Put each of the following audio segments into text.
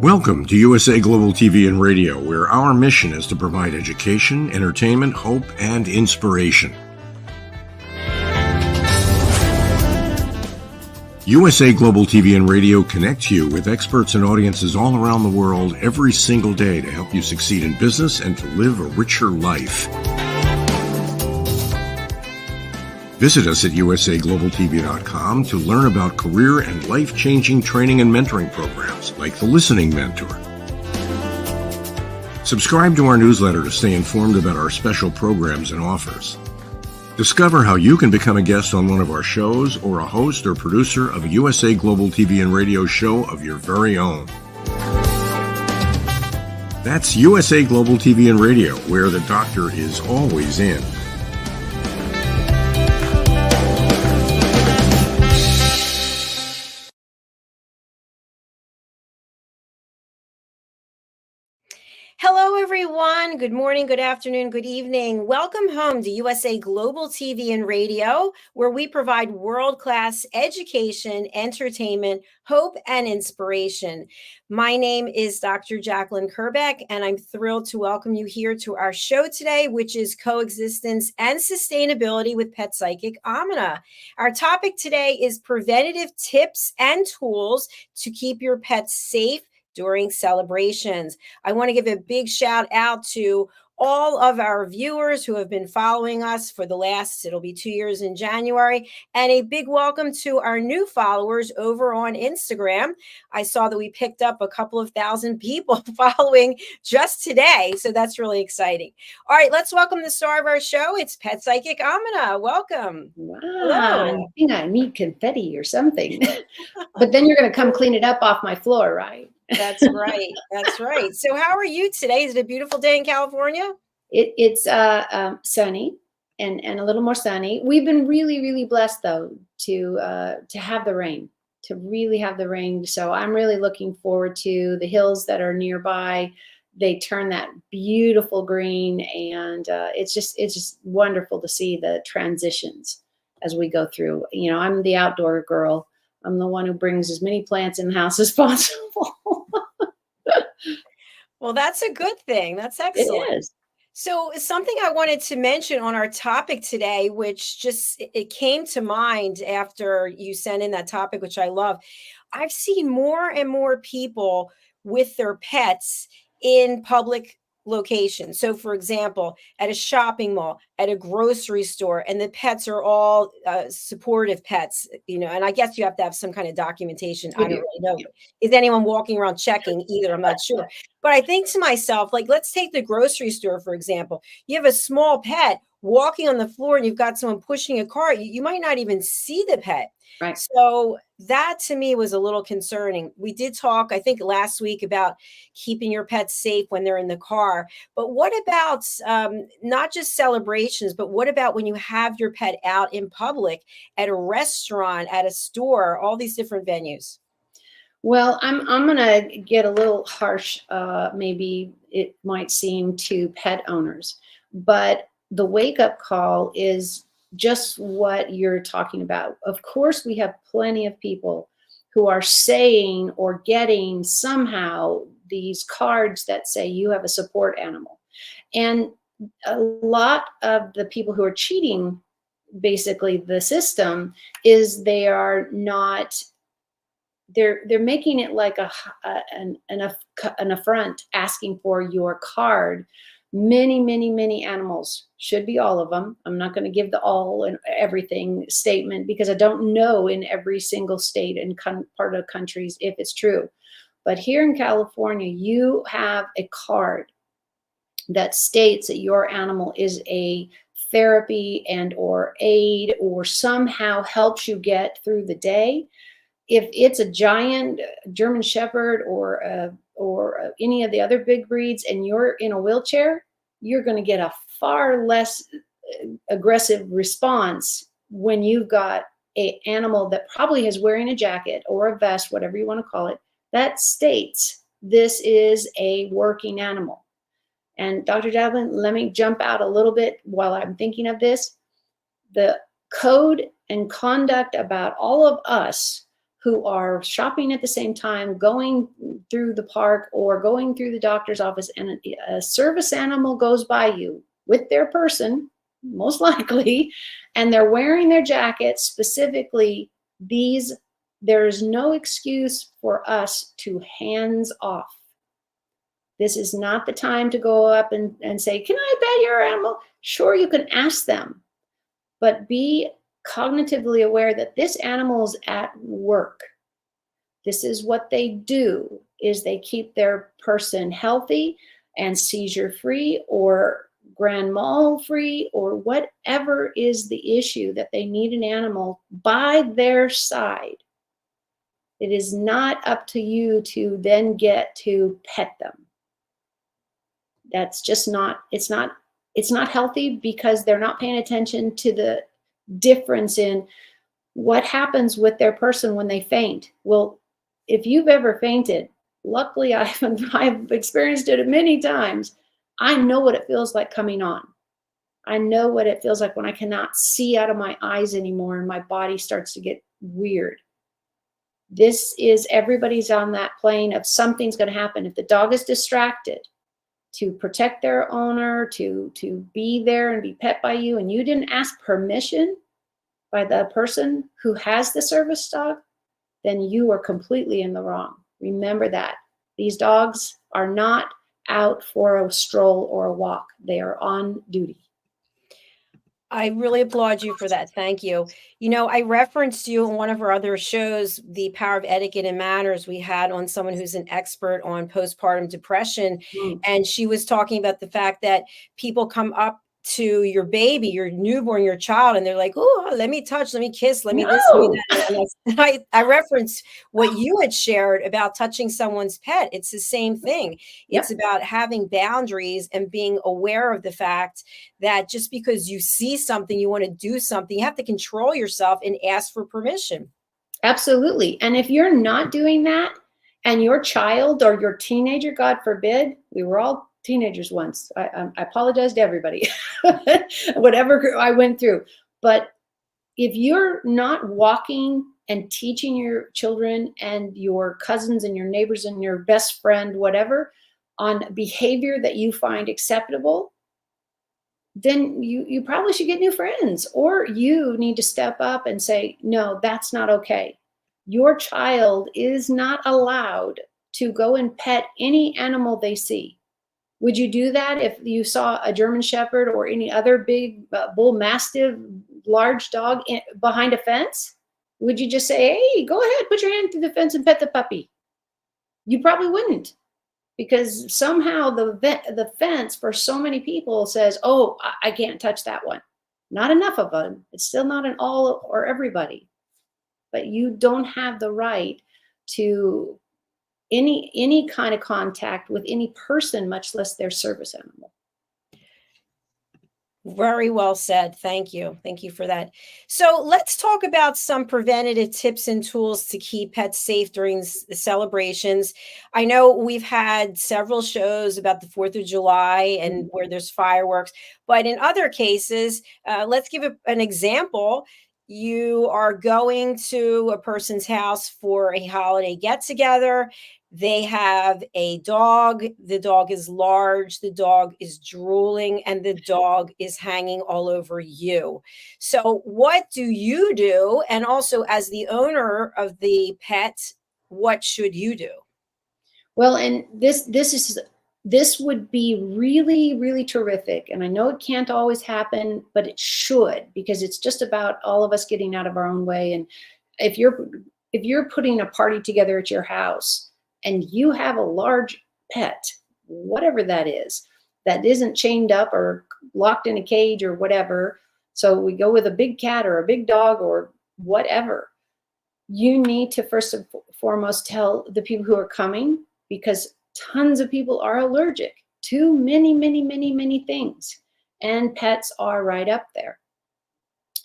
Welcome to USA Global TV and Radio, where our mission is to provide education, entertainment, hope, and inspiration. USA Global TV and Radio connects you with experts and audiences all around the world every single day to help you succeed in business and to live a richer life. Visit us at usaglobaltv.com to learn about career and life-changing training and mentoring programs like the Listening Mentor. Subscribe to our newsletter to stay informed about our special programs and offers. Discover how you can become a guest on one of our shows or a host or producer of a USA Global TV and Radio show of your very own. That's USA Global TV and Radio, where the doctor is always in. Hello, everyone. Good morning, good afternoon, good evening. Welcome home to USA Global TV and Radio, where we provide world-class education, entertainment, hope, and inspiration. My name is Dr. Jacalyn Kerbeck, and I'm thrilled to welcome you here to our show today, which is Coexistence and Sustainability with Pet Psychic AMINAH. Our topic today is preventative tips and tools to keep your pets safe during celebrations. I want to give a big shout out to all of our viewers who have been following us for the last, it'll be 2 years in January, and a big welcome to our new followers over on Instagram. I saw that we picked up a couple of thousand people following just today, so that's really exciting. All right, let's welcome the star of our show. It's Pet Psychic AMINAH. Welcome. Wow, Hello. I think I need confetti or something. But then you're going to come clean it up off my floor, right? That's right. That's right. So how are you today? Is it a beautiful day in California? It's sunny and a little more sunny. We've been really blessed though to have the rain, to really have the rain. So I'm really looking forward to the hills that are nearby. They turn that beautiful green, and it's just wonderful to see the transitions as we go through. You know, I'm the outdoor girl. I'm the one who brings as many plants in the house as possible. Well, that's a good thing. That's excellent. It is. So something I wanted to mention on our topic today, which just it came to mind after you sent in that topic, which I love. I've seen more and more people with their pets in public locations. So, for example, at a shopping mall, at a grocery store, and the pets are all supportive pets, you know, and I guess you have to have some kind of documentation. I don't really know. Is anyone walking around checking either? I'm not sure. But I think to myself, like, let's take the grocery store, for example. You have a small pet walking on the floor and you've got someone pushing a cart. You might not even see the pet. Right. So that to me was a little concerning. We did talk, I think, last week about keeping your pets safe when they're in the car. But what about not just celebrations, but what about when you have your pet out in public, at a restaurant, at a store, all these different venues? Well, I'm going to get a little harsh, maybe it might seem, to pet owners, but the wake-up call is just what you're talking about. Of course, we have plenty of people who are saying or getting somehow these cards that say you have a support animal. And a lot of the people who are cheating basically the system is they are not, they're making it like an affront, asking for your card. Many animals, should be all of them. I'm not going to give the all and everything statement because I don't know in every single state and part of countries if it's true. But here in California, you have a card that states that your animal is a therapy and or aid or somehow helps you get through the day. If it's a giant German Shepherd or any of the other big breeds and you're in a wheelchair, you're going to get a far less aggressive response when you've got an animal that probably is wearing a jacket or a vest, whatever you want to call it, that states this is a working animal. And Dr. Jacalyn, let me jump out a little bit while I'm thinking of this. The code and conduct about all of us who are shopping at the same time, going through the park or going through the doctor's office, and a service animal goes by you with their person, most likely, and they're wearing their jacket specifically, there is no excuse for us to hands off. This is not the time to go up and say, can I pet your animal? Sure, you can ask them, but be cognitively aware that this animal is at work. This is what they do, is they keep their person healthy and seizure free or grand mal free or whatever is the issue that they need an animal by their side. It is not up to you to then get to pet them. That's just not, it's not healthy, because they're not paying attention to the difference in what happens with their person when they faint. Well, if you've ever fainted, luckily I've experienced it many times. I know what it feels like coming on. I know what it feels like when I cannot see out of my eyes anymore and my body starts to get weird. This is, everybody's on that plane of something's going to happen. If the dog is distracted to protect their owner, to be there and be pet by you, and you didn't ask permission by the person who has the service dog, then you are completely in the wrong. Remember that. These dogs are not out for a stroll or a walk. They are on duty. I really applaud you for that. Thank you. You know, I referenced you in one of our other shows, The Power of Etiquette and Manners. We had on someone who's an expert on postpartum depression. And she was talking about the fact that people come up to your baby, your newborn, your child, and they're like, oh, let me touch, let me kiss, let me this, let me that. And I referenced what you had shared about touching someone's pet. It's the same thing. It's about having boundaries and being aware of the fact that just because you see something, you want to do something, you have to control yourself and ask for permission. Absolutely. And if you're not doing that, and your child or your teenager, God forbid, we were all teenagers once. I apologize to everybody, whatever I went through. But if you're not walking and teaching your children and your cousins and your neighbors and your best friend, whatever, on behavior that you find acceptable, then you probably should get new friends, or you need to step up and say, no, that's not okay. Your child is not allowed to go and pet any animal they see. Would you do that if you saw a German Shepherd or any other big bull mastiff, large dog behind a fence? Would you just say, hey, go ahead, put your hand through the fence and pet the puppy? You probably wouldn't, because somehow the fence for so many people says, oh, I can't touch that one. Not enough of them. It's still not an all or everybody. But you don't have the right to any kind of contact with any person, much less their service animal. Very well said. Thank you. Thank you for that. So let's talk about some preventative tips and tools to keep pets safe during the celebrations. I know we've had several shows about the 4th of July and where there's fireworks, but in other cases, let's give an example. You are going to a person's house for a holiday get-together. They have a dog. The dog is large. The dog is drooling, and the dog is hanging all over you. So what do you do? And also, as the owner of the pet, what should you do? Well, and this would be really, really terrific. And I know it can't always happen, but it should, because it's just about all of us getting out of our own way. And if you're putting a party together at your house and you have a large pet, whatever that is, that isn't chained up or locked in a cage or whatever, so we go with a big cat or a big dog or whatever, you need to first and foremost tell the people who are coming, because tons of people are allergic to many, many, many, many things, and pets are right up there.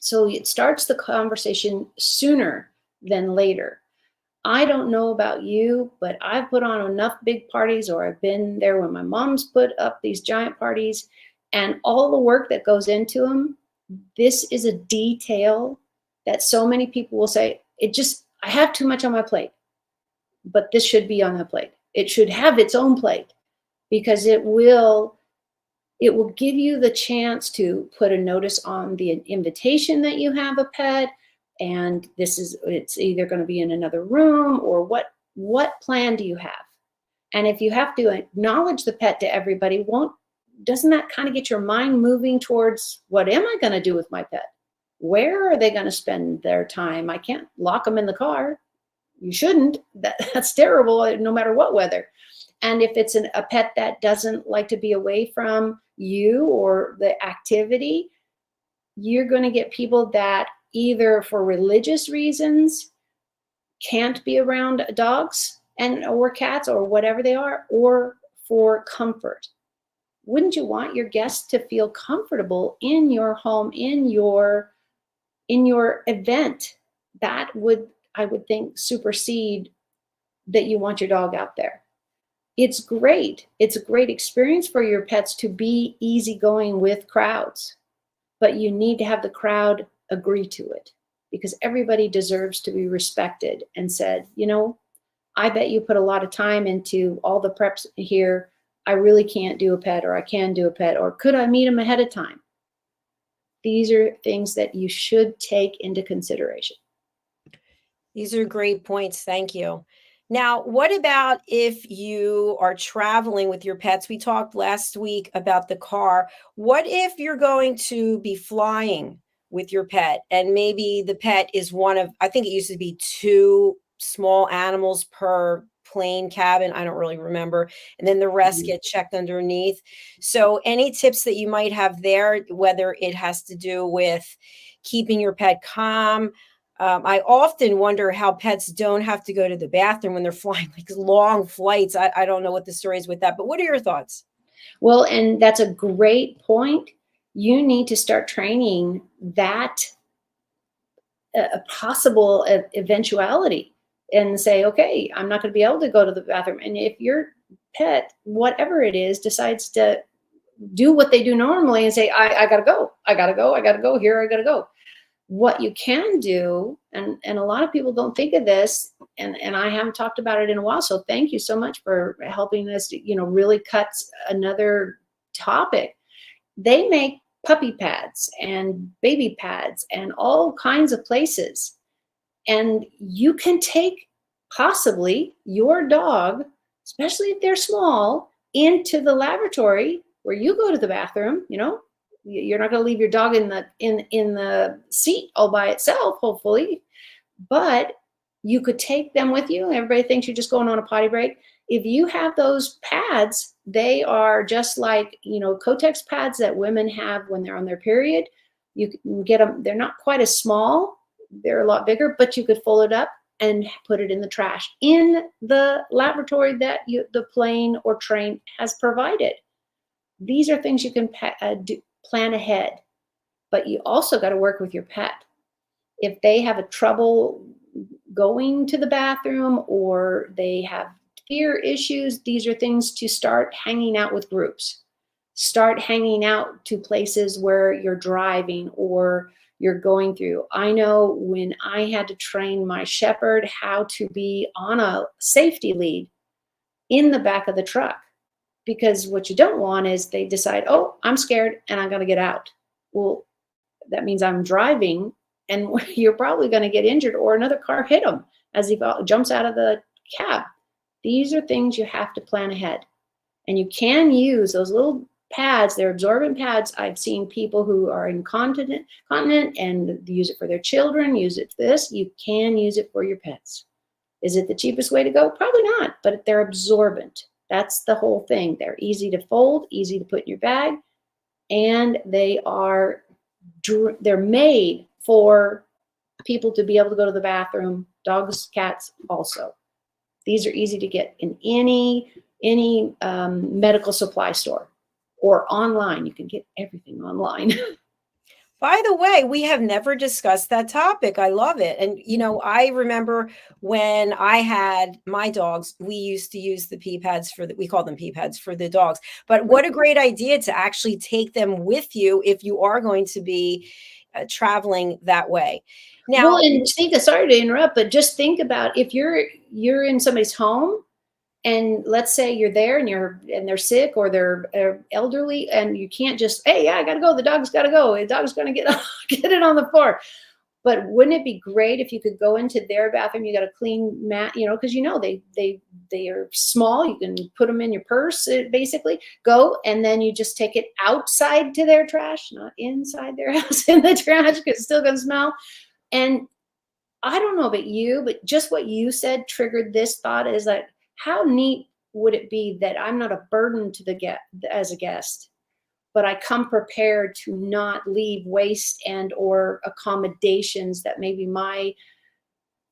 So it starts the conversation sooner than later. I don't know about you, but I've put on enough big parties, or I've been there when my mom's put up these giant parties, and all the work that goes into them. This is a detail that so many people will say, I have too much on my plate, but this should be on the plate. It should have its own plate, because it will give you the chance to put a notice on the invitation that you have a pet, and it's either going to be in another room, or what plan do you have? And if you have to acknowledge the pet to everybody, doesn't that kind of get your mind moving towards, what am I going to do with my pet? Where are they going to spend their time? I can't lock them in the car. You shouldn't. That's terrible, no matter what weather. And if it's a pet that doesn't like to be away from you or the activity, you're going to get people that either for religious reasons can't be around dogs or cats or whatever they are, or for comfort. Wouldn't you want your guests to feel comfortable in your home, in your event? That would, I would think, supersede that you want your dog out there. It's great. It's a great experience for your pets to be easygoing with crowds, but you need to have the crowd agree to it, because everybody deserves to be respected and said, I bet you put a lot of time into all the preps here. I really can't do a pet, or I can do a pet, or could I meet them ahead of time? These are things that you should take into consideration. These are great points. Thank you. Now, what about if you are traveling with your pets? We talked last week about the car. What if you're going to be flying with your pet, and maybe the pet is one of, I think it used to be 2 small animals per plane cabin. I don't really remember. And then the rest get checked underneath. So any tips that you might have there, whether it has to do with keeping your pet calm? I often wonder how pets don't have to go to the bathroom when they're flying like long flights. I don't know what the story is with that, but what are your thoughts? Well, and that's a great point. You need to start training that a possible eventuality, and say, okay, I'm not going to be able to go to the bathroom. And if your pet, whatever it is, decides to do what they do normally and say, I got to go, I got to go, I got to go here, I got to go. What you can do, and a lot of people don't think of this, and I haven't talked about it in a while, so thank you so much for helping us, really cut another topic. They make puppy pads and baby pads and all kinds of places. And you can take possibly your dog, especially if they're small, into the lavatory where you go to the bathroom. You're not going to leave your dog in the seat all by itself, hopefully, but you could take them with you. Everybody thinks you're just going on a potty break. If you have those pads, they are just like, Kotex pads that women have when they're on their period. You can get them. They're not quite as small. They're a lot bigger, but you could fold it up and put it in the trash in the laboratory that the plane or train has provided. These are things you can plan ahead, but you also got to work with your pet. If they have a trouble going to the bathroom, or they have fear issues, these are things to start hanging out with groups. Start hanging out to places where you're driving or you're going through. I know when I had to train my shepherd how to be on a safety lead in the back of the truck, because what you don't want is they decide, oh, I'm scared and I'm going to get out. Well, that means I'm driving, and you're probably going to get injured, or another car hit him as he jumps out of the cab. These are things you have to plan ahead. And you can use those little pads. They're absorbent pads. I've seen people who are incontinent and use it for their children, use it for this. You can use it for your pets. Is it the cheapest way to go? Probably not, but they're absorbent. That's the whole thing. They're easy to fold, easy to put in your bag, and they're made for people to be able to go to the bathroom, dogs, cats also. These are easy to get in any medical supply store or online. You can get everything online. By the way, we have never discussed that topic. I love it. And, I remember when I had my dogs, we used to use the pee pads we call them pee pads for the dogs. But what a great idea to actually take them with you if you are going to be traveling that way. Well, Now, and sorry to interrupt, but just think about if you're in somebody's home, and let's say you're there and they're sick or they're elderly, and you can't just, hey, yeah, I gotta go. The dog's gotta go. The dog's gonna get it on the floor. But wouldn't it be great if you could go into their bathroom? You got a clean mat, because they are small. You can put them in your purse, basically. Go, and then you just take it outside to their trash, not inside their house in the trash, because it's still gonna smell. And I don't know about you, but just what you said triggered this thought, is that how neat would it be that I'm not a burden to as a guest, but I come prepared to not leave waste and or accommodations that maybe my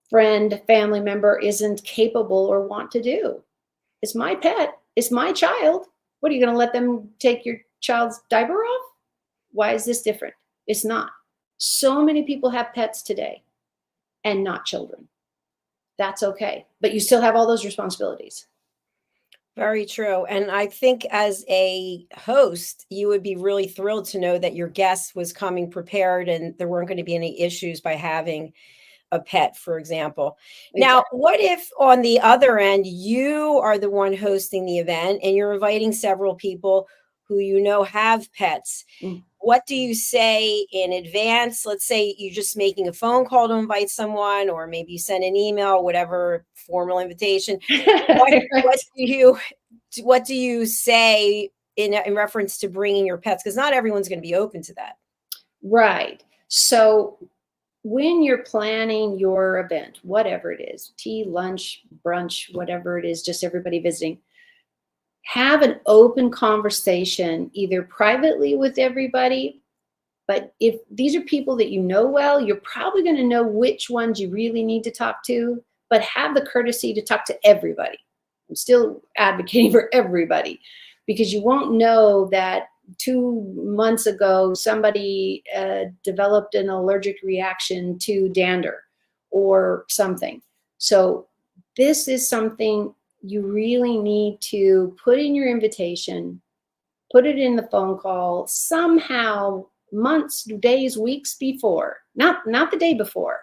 friend, family member isn't capable or want to do. It's my pet. It's my child. What, are you going to let them take your child's diaper off? Why is this different? It's not. So many people have pets today and not children. That's okay. But you still have all those responsibilities. very true. And I think as a host, you would be really thrilled to know that your guest was coming prepared and there weren't going to be any issues by having a pet, for example. Now, Exactly. what if on the other end, you are the one hosting the event and you're inviting several people who have pets? Mm. What do you say in advance? Let's say you're just making a phone call to invite someone, or maybe you send an email, whatever formal invitation. What do you say in reference to bringing your pets? Because not everyone's going to be open to that. Right. So when you're planning your event, whatever it is, tea, lunch, brunch, whatever it is, just everybody visiting, have an open conversation, either privately with everybody. But if these are people that you know well, you're probably going to know which ones you really need to talk to, but have the courtesy to talk to everybody. I'm still advocating for everybody, because you won't know that 2 months ago somebody developed an allergic reaction to dander or something. So this is something you really need to put in your invitation, put it in the phone call somehow, months, days, weeks before, not the day before.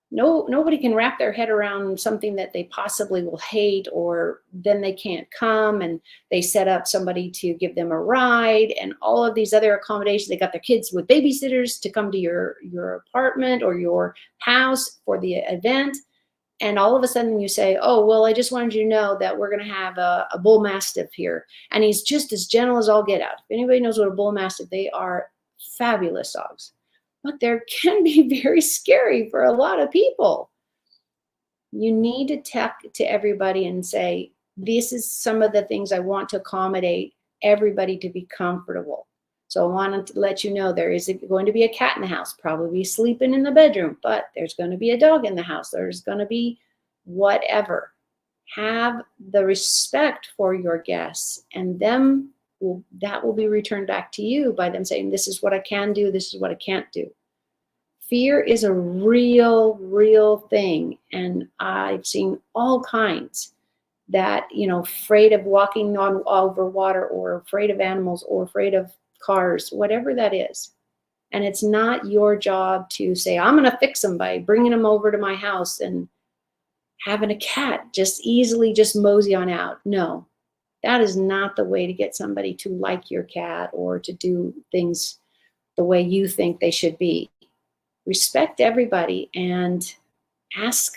No, nobody can wrap their head around something that they possibly will hate, or then they can't come, and they set up somebody to give them a ride and all of these other accommodations. They got their kids with babysitters to come to your apartment or your house for the event. And all of a sudden you say, oh, well, I just wanted you to know that we're going to have a bull mastiff here. And he's just as gentle as all get out. If anybody knows what a bull mastiff, they are fabulous dogs. But they can be very scary for a lot of people. You need to talk to everybody and say, this is some of the things I want to accommodate everybody to be comfortable. So I wanted to let you know there is going to be a cat in the house, probably sleeping in the bedroom, but there's going to be a dog in the house. There's going to be whatever. Have the respect for your guests, and that will be returned back to you by them saying, this is what I can do, this is what I can't do. Fear is a real thing. And I've seen all kinds that, afraid of walking over water, or afraid of animals, or afraid of cars, whatever that is. And it's not your job to say, I'm going to fix them by bringing them over to my house and having a cat just easily just mosey on out. No, that is not the way to get somebody to like your cat or to do things the way you think they should be. Respect everybody and ask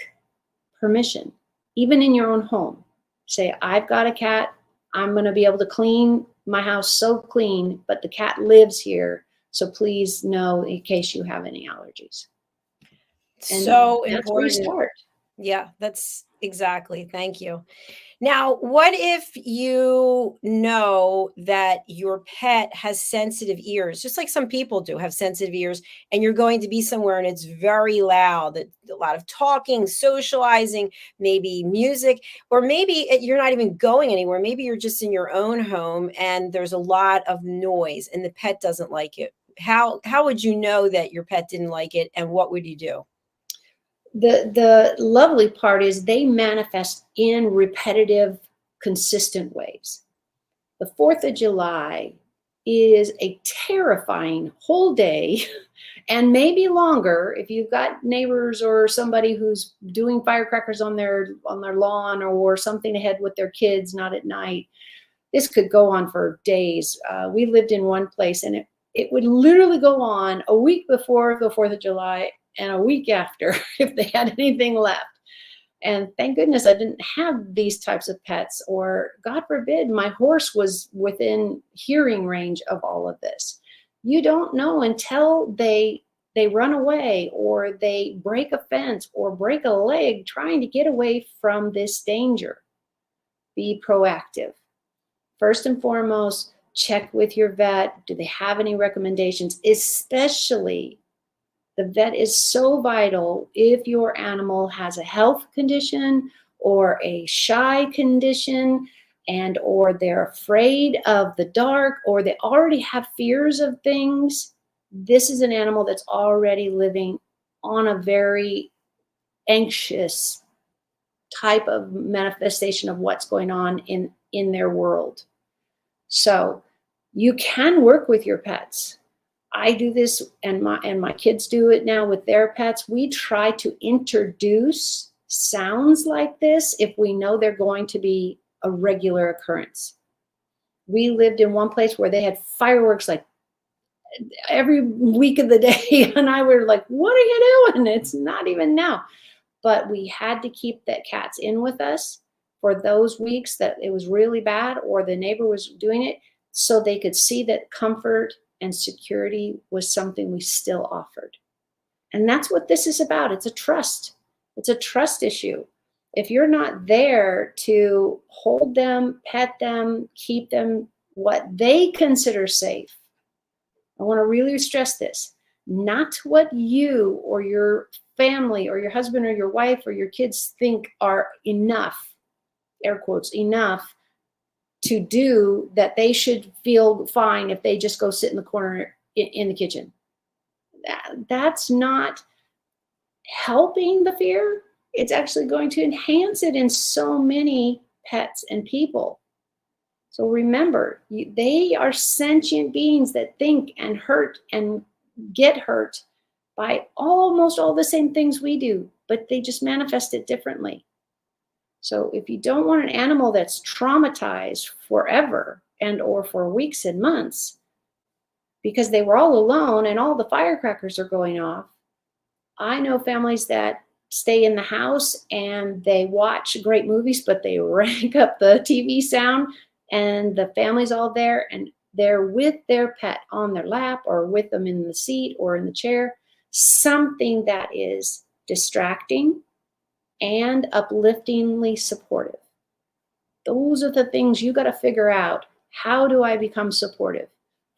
permission, even in your own home. Say, I've got a cat. I'm going to be able to clean my house so clean, but the cat lives here. So please know in case you have any allergies. And so that's important. where you start. Yeah, that's exactly. Thank you. Now, what if you know that your pet has sensitive ears, just like some people do have sensitive ears, and you're going to be somewhere and it's very loud, a lot of talking, socializing, maybe music, or maybe you're not even going anywhere. Maybe you're just in your own home and there's a lot of noise and the pet doesn't like it. how would you know that your pet didn't like it, and what would you do? The lovely part is they manifest in repetitive, consistent ways. The 4th of July is a terrifying whole day and maybe longer if you've got neighbors or somebody who's doing firecrackers on their lawn or something ahead with their kids, not at night. This could go on for days. We lived in one place and it would literally go on a week before the 4th of July and a week after if they had anything left. And thank goodness I didn't have these types of pets, or God forbid, my horse was within hearing range of all of this. You don't know until they run away or they break a fence or break a leg trying to get away from this danger. Be proactive. First and foremost, check with your vet. Do they have any recommendations? Especially, the vet is so vital if your animal has a health condition or a shy condition, and or they're afraid of the dark, or they already have fears of things. This is an animal that's already living on a very anxious type of manifestation of what's going on in their world. So you can work with your pets. I do this, and my kids do it now with their pets. We try to introduce sounds like this if we know they're going to be a regular occurrence. We lived in one place where they had fireworks like every week of the day, and I were like, "What are you doing? It's not even now." But we had to keep the cats in with us for those weeks that it was really bad, or the neighbor was doing it, so they could see that comfort and security was something we still offered. And that's what this is about. It's a trust. It's a trust issue. If you're not there to hold them, pet them, keep them what they consider safe, I want to really stress this, not what you or your family or your husband or your wife or your kids think are enough, air quotes, enough to do, that they should feel fine if they just go sit in the corner in the kitchen. That's not helping the fear. It's actually going to enhance it in so many pets and people. So remember, they are sentient beings that think and hurt and get hurt by almost all the same things we do, but they just manifest it differently. So if you don't want an animal that's traumatized forever and or for weeks and months because they were all alone and all the firecrackers are going off, I know families that stay in the house and they watch great movies, but they rank up the TV sound and the family's all there and they're with their pet on their lap or with them in the seat or in the chair, something that is distracting and upliftingly supportive. Those are the things you got to figure out. How do I become supportive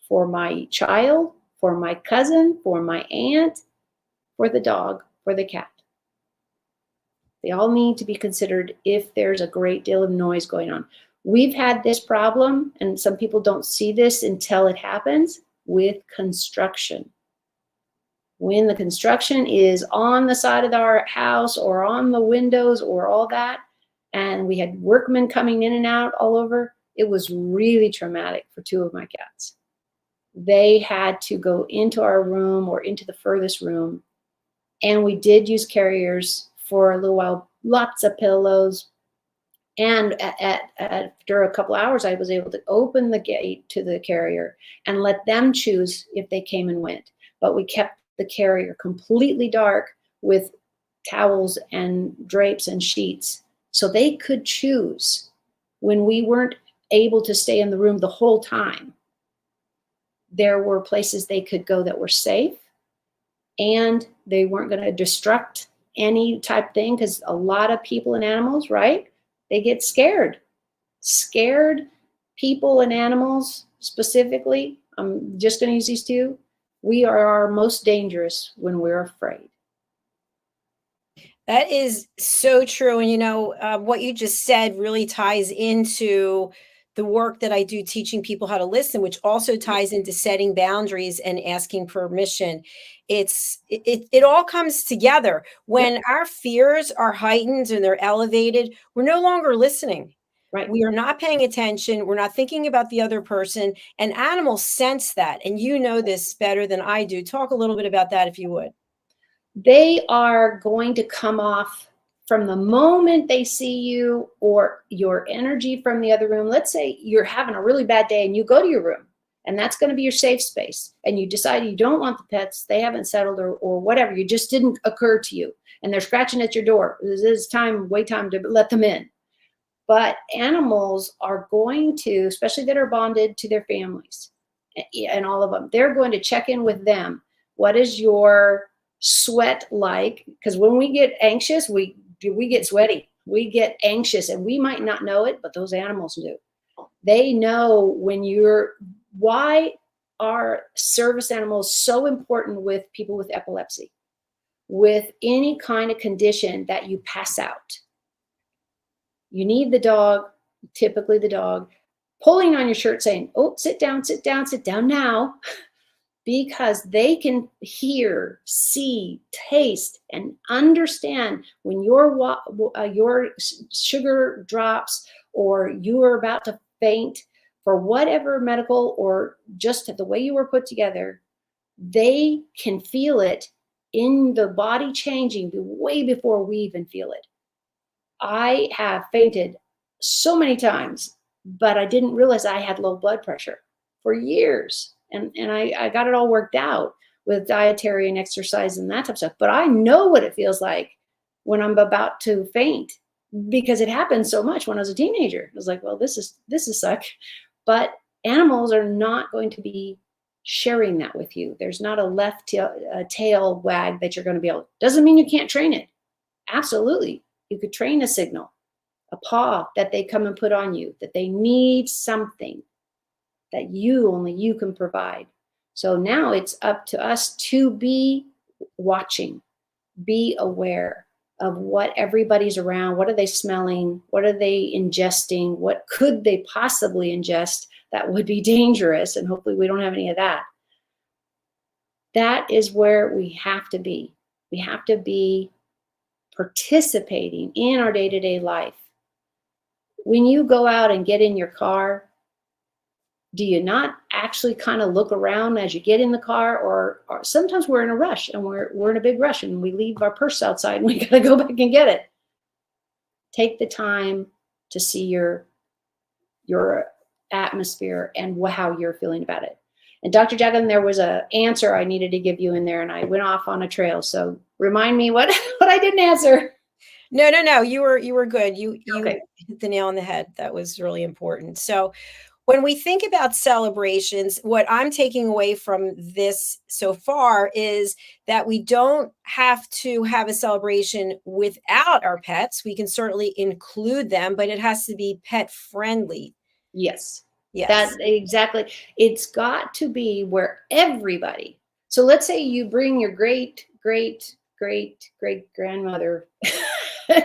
for my child, for my cousin, for my aunt, for the dog, for the cat? They all need to be considered if there's a great deal of noise going on. We've had this problem, and some people don't see this until it happens, with construction. When the construction is on the side of our house or on the windows or all that, and we had workmen coming in and out all over, it was really traumatic for two of my cats. They had to go into our room or into the furthest room, and we did use carriers for a little while, lots of pillows. And after a couple hours, I was able to open the gate to the carrier and let them choose if they came and went. But we kept the carrier completely dark with towels and drapes and sheets so they could choose when we weren't able to stay in the room the whole time. There were places they could go that were safe and they weren't going to destruct any type thing, because a lot of people and animals, right? They get scared. Scared people and animals specifically, I'm just going to use these two. We are our most dangerous when we're afraid. That is so true. And, what you just said really ties into the work that I do teaching people how to listen, which also ties into setting boundaries and asking permission. It all comes together. When our fears are heightened and they're elevated, we're no longer listening. Right. We are not paying attention. We're not thinking about the other person, and animals sense that. And you know this better than I do. Talk a little bit about that, if you would. They are going to come off from the moment they see you or your energy from the other room. Let's say you're having a really bad day and you go to your room, and that's going to be your safe space. And you decide you don't want the pets, they haven't settled, or whatever, you just didn't occur to you, and they're scratching at your door. This is time to let them in. But animals are going to, especially that are bonded to their families, and all of them, they're going to check in with them. What is your sweat like? Because when we get anxious, we get sweaty, we get anxious, and we might not know it, but those animals do. They know when why are service animals so important with people with epilepsy, with any kind of condition that you pass out? You need the dog, typically the dog, pulling on your shirt saying, oh, sit down now, because they can hear, see, taste, and understand when your sugar drops or you are about to faint for whatever medical or just the way you were put together. They can feel it in the body changing way before we even feel it. I have fainted so many times, but I didn't realize I had low blood pressure for years. And I got it all worked out with dietary and exercise and that type of stuff. But I know what it feels like when I'm about to faint, because it happened so much when I was a teenager. I was like, well, this is suck. But animals are not going to be sharing that with you. There's not a left tail wag that you're going to be able. Doesn't mean you can't train it. Absolutely. You could train a signal, a paw that they come and put on you, that they need something that only you can provide. So now it's up to us to be watching, be aware of what everybody's around. What are they smelling? What are they ingesting? What could they possibly ingest that would be dangerous? And hopefully we don't have any of that. That is where we have to be. We have to be participating in our day-to-day life. When you go out and get in your car, do you not actually kind of look around as you get in the car? Or sometimes we're in a rush, and we're in a big rush, and we leave our purse outside and we got to go back and get it. Take the time to see your atmosphere and how you're feeling about it. And Dr. Jacalyn, there was an answer I needed to give you in there, and I went off on a trail. So remind me what I didn't answer. No. You were good. You Okay. hit the nail on the head. That was really important. So when we think about celebrations, what I'm taking away from this so far is that we don't have to have a celebration without our pets. We can certainly include them, but it has to be pet friendly. Yes. Yes. That exactly. It's got to be where everybody. So let's say you bring your great grandmother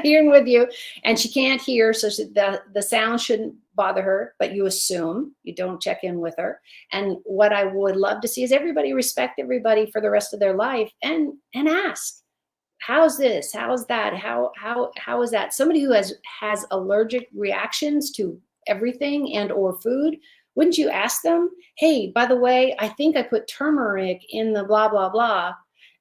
here with you, and she can't hear, so the sound shouldn't bother her, but you assume, you don't check in with her. And what I would love to see is everybody respect everybody for the rest of their life, and ask, how's this? How's that? How is that? Somebody who has allergic reactions to everything and or food, wouldn't you ask them, hey, by the way, I think I put turmeric in the blah, blah, blah.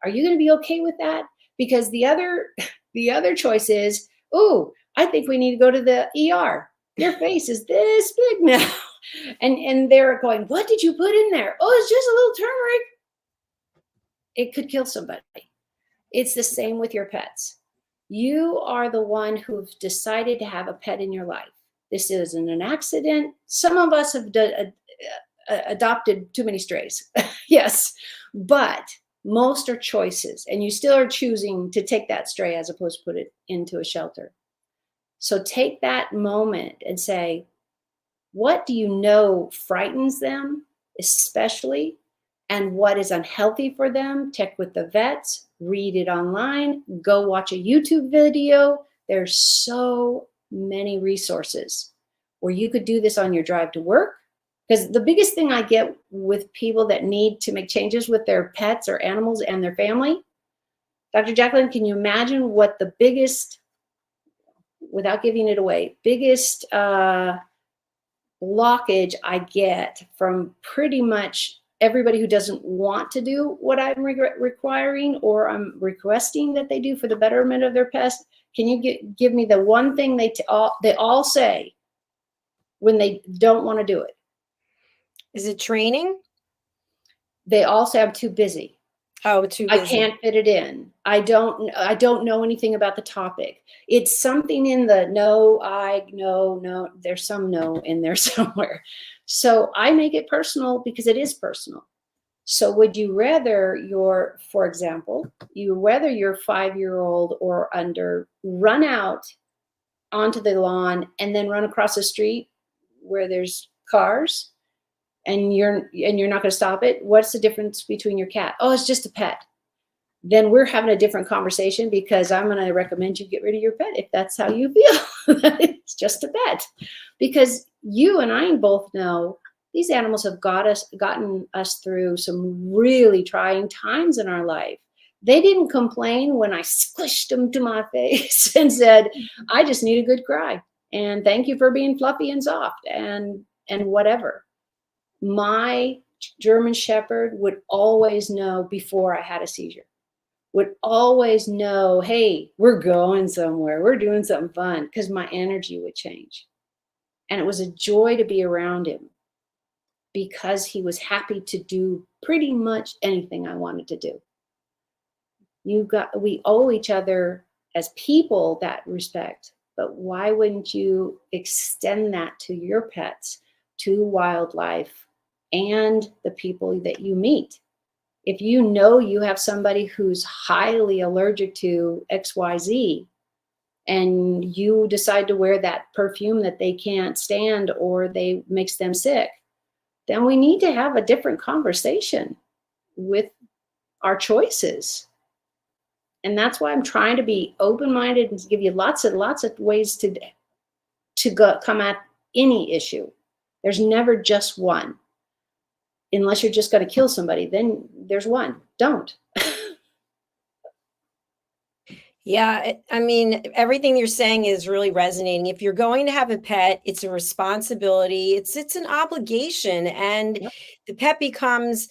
Are you going to be okay with that? Because the other choice is, oh, I think we need to go to the ER. Your face is this big now. And they're going, what did you put in there? Oh, it's just a little turmeric. It could kill somebody. It's the same with your pets. You are the one who've decided to have a pet in your life. This isn't an accident. Some of us have adopted too many strays. Yes, but most are choices, and you still are choosing to take that stray as opposed to put it into a shelter. So take that moment and say, what do you know frightens them, especially, and what is unhealthy for them? Check with the vets, read it online, go watch a YouTube video. There's so many resources. or you could do this on your drive to work. Because the biggest thing I get with people that need to make changes with their pets or animals and their family, Dr. Jacalyn, can you imagine what the biggest, without giving it away, biggest blockage I get from pretty much everybody who doesn't want to do what I'm requiring or I'm requesting that they do for the betterment of their pets? Can you give me the one thing they all say when they don't want to do it? Is it training? They all say I'm too busy. Oh, too busy. I can't fit it in. I don't know anything about the topic. It's something in the no, there's some no in there somewhere. So I make it personal because it is personal. So would you rather for example, your 5-year-old or under run out onto the lawn and then run across the street where there's cars and you're not going to stop it? What's the difference between your cat? Oh, it's just a pet. Then we're having a different conversation because I'm going to recommend you get rid of your pet if that's how you feel. It's just a pet. Because you and I both know these animals have gotten us through some really trying times in our life. They didn't complain when I squished them to my face and said, I just need a good cry. And thank you for being fluffy and soft and whatever. My German Shepherd would always know before I had a seizure, would always know, hey, we're going somewhere. We're doing something fun, because my energy would change. And it was a joy to be around him because he was happy to do pretty much anything I wanted to do. We owe each other as people that respect, but why wouldn't you extend that to your pets, to wildlife, and the people that you meet? If you know you have somebody who's highly allergic to XYZ and you decide to wear that perfume that they can't stand or they makes them sick, then we need to have a different conversation with our choices. And that's why I'm trying to be open-minded and give you lots and lots of ways to come at any issue. There's never just one. Unless you're just going to kill somebody, then there's one. Don't. Yeah, I mean, everything you're saying is really resonating. If you're going to have a pet, it's a responsibility. It's an obligation, and Yep. the pet becomes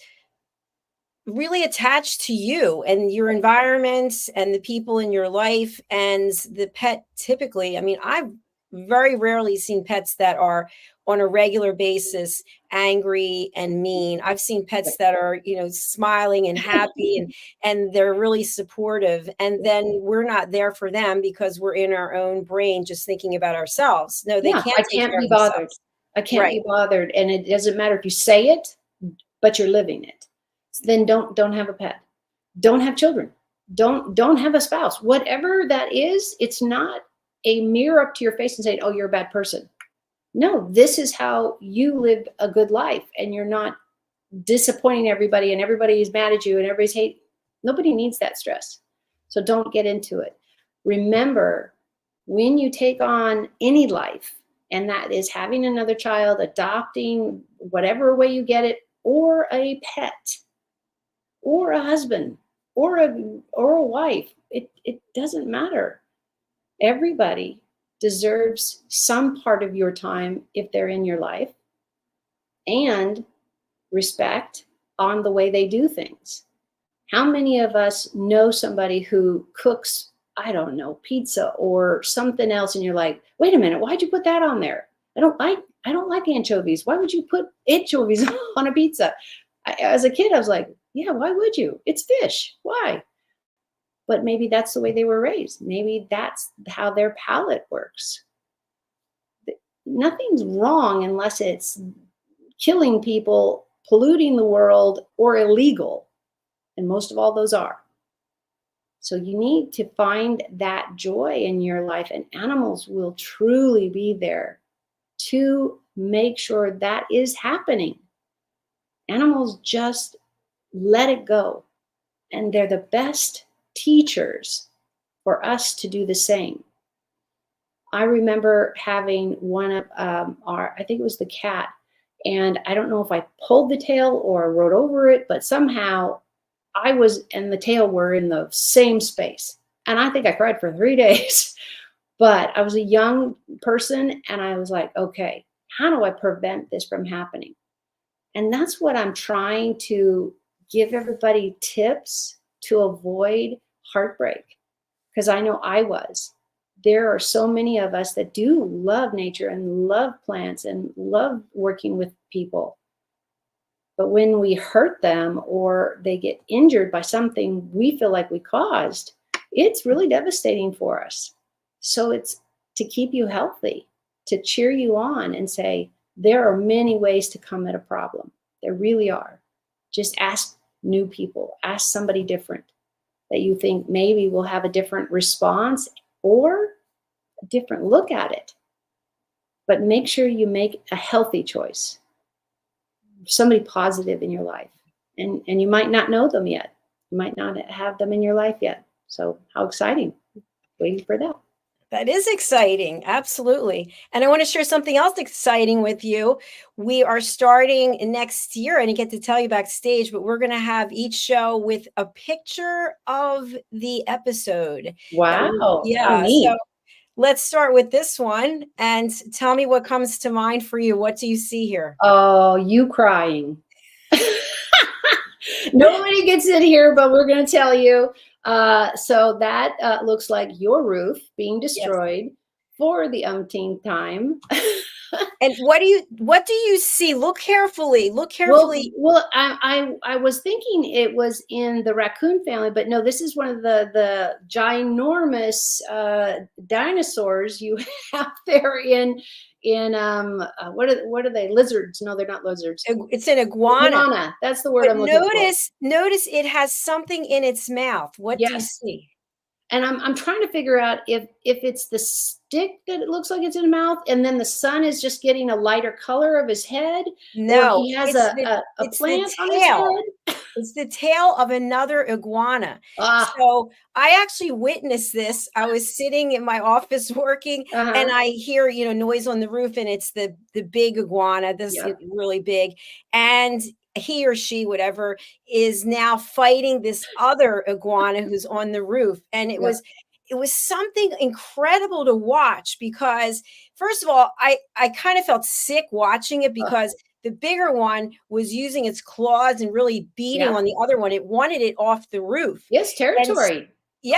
really attached to you and your environment and the people in your life. And the pet typically, I mean, I've very rarely seen pets that are on a regular basis angry and mean. I've seen pets that are, smiling and happy and they're really supportive. And then we're not there for them because we're in our own brain just thinking about ourselves. No, they can't. I can't be bothered. I can't be bothered. And it doesn't matter if you say it, but you're living it. Then don't have a pet. Don't have children. Don't have a spouse. Whatever that is, it's not a mirror up to your face and saying, oh, you're a bad person. No, this is how you live a good life, and you're not disappointing everybody and everybody is mad at you and everybody's hate. Nobody needs that stress. So don't get into it. Remember, when you take on any life, and that is having another child, adopting, whatever way you get it, or a pet, or a husband, or a wife, it doesn't matter. Everybody deserves some part of your time if they're in your life, and respect on the way they do things. How many of us know somebody who cooks, I don't know, pizza or something else, and you're like, wait a minute, why'd you put that on there? I don't like anchovies. Why would you put anchovies on a pizza? As a kid, I was like, yeah, why would you? It's fish. Why? But maybe that's the way they were raised. Maybe that's how their palate works. Nothing's wrong unless it's killing people, polluting the world, or illegal. And most of all, those are. So you need to find that joy in your life, and animals will truly be there to make sure that is happening. Animals just let it go. And they're the best teachers for us to do the same. I remember having one of I think it was the cat, and I don't know if I pulled the tail or rode over it, but somehow I was and the tail were in the same space. And I think I cried for 3 days. But I was a young person and I was like, okay, how do I prevent this from happening? And that's what I'm trying to give everybody tips to avoid heartbreak, because I know I was. There are so many of us that do love nature and love plants and love working with people. But when we hurt them or they get injured by something we feel like we caused, it's really devastating for us. So it's to keep you healthy, to cheer you on and say, there are many ways to come at a problem. There really are. Just ask new people, ask somebody different that you think maybe will have a different response or a different look at it. But make sure you make a healthy choice. Somebody positive in your life. And you might not know them yet. You might not have them in your life yet. So how exciting. Waiting for that. That is exciting. Absolutely. And I want to share something else exciting with you. We are starting next year, and I get to tell you backstage, but we're going to have each show with a picture of the episode. Wow. Yeah. Neat. So let's start with this one and tell me what comes to mind for you. What do you see here? Oh, you crying. Nobody gets in here, but we're going to tell you. So that looks like your roof being destroyed for the umpteenth time. And what do you see? Look carefully. Look carefully. Well, I was thinking it was in the raccoon family, but no, this is one of the ginormous dinosaurs you have there in what are they? Lizards? No, they're not lizards. It's an iguana. Iguana. That's the word I'm looking for. Notice it has something in its mouth. What do you see? And I'm trying to figure out if it's the stick that it looks like it's in the mouth, and then the sun is just getting a lighter color of his head. No, or he has a plant on his head. It's the tail of another iguana. So I actually witnessed this. I was sitting in my office working, and I hear noise on the roof, and it's the big iguana. This is really big, and he or she, whatever, is now fighting this other iguana who's on the roof. And it was something incredible to watch, because first of all, I kind of felt sick watching it, because the bigger one was using its claws and really beating on the other one. It wanted it off the roof. Yes, territory. So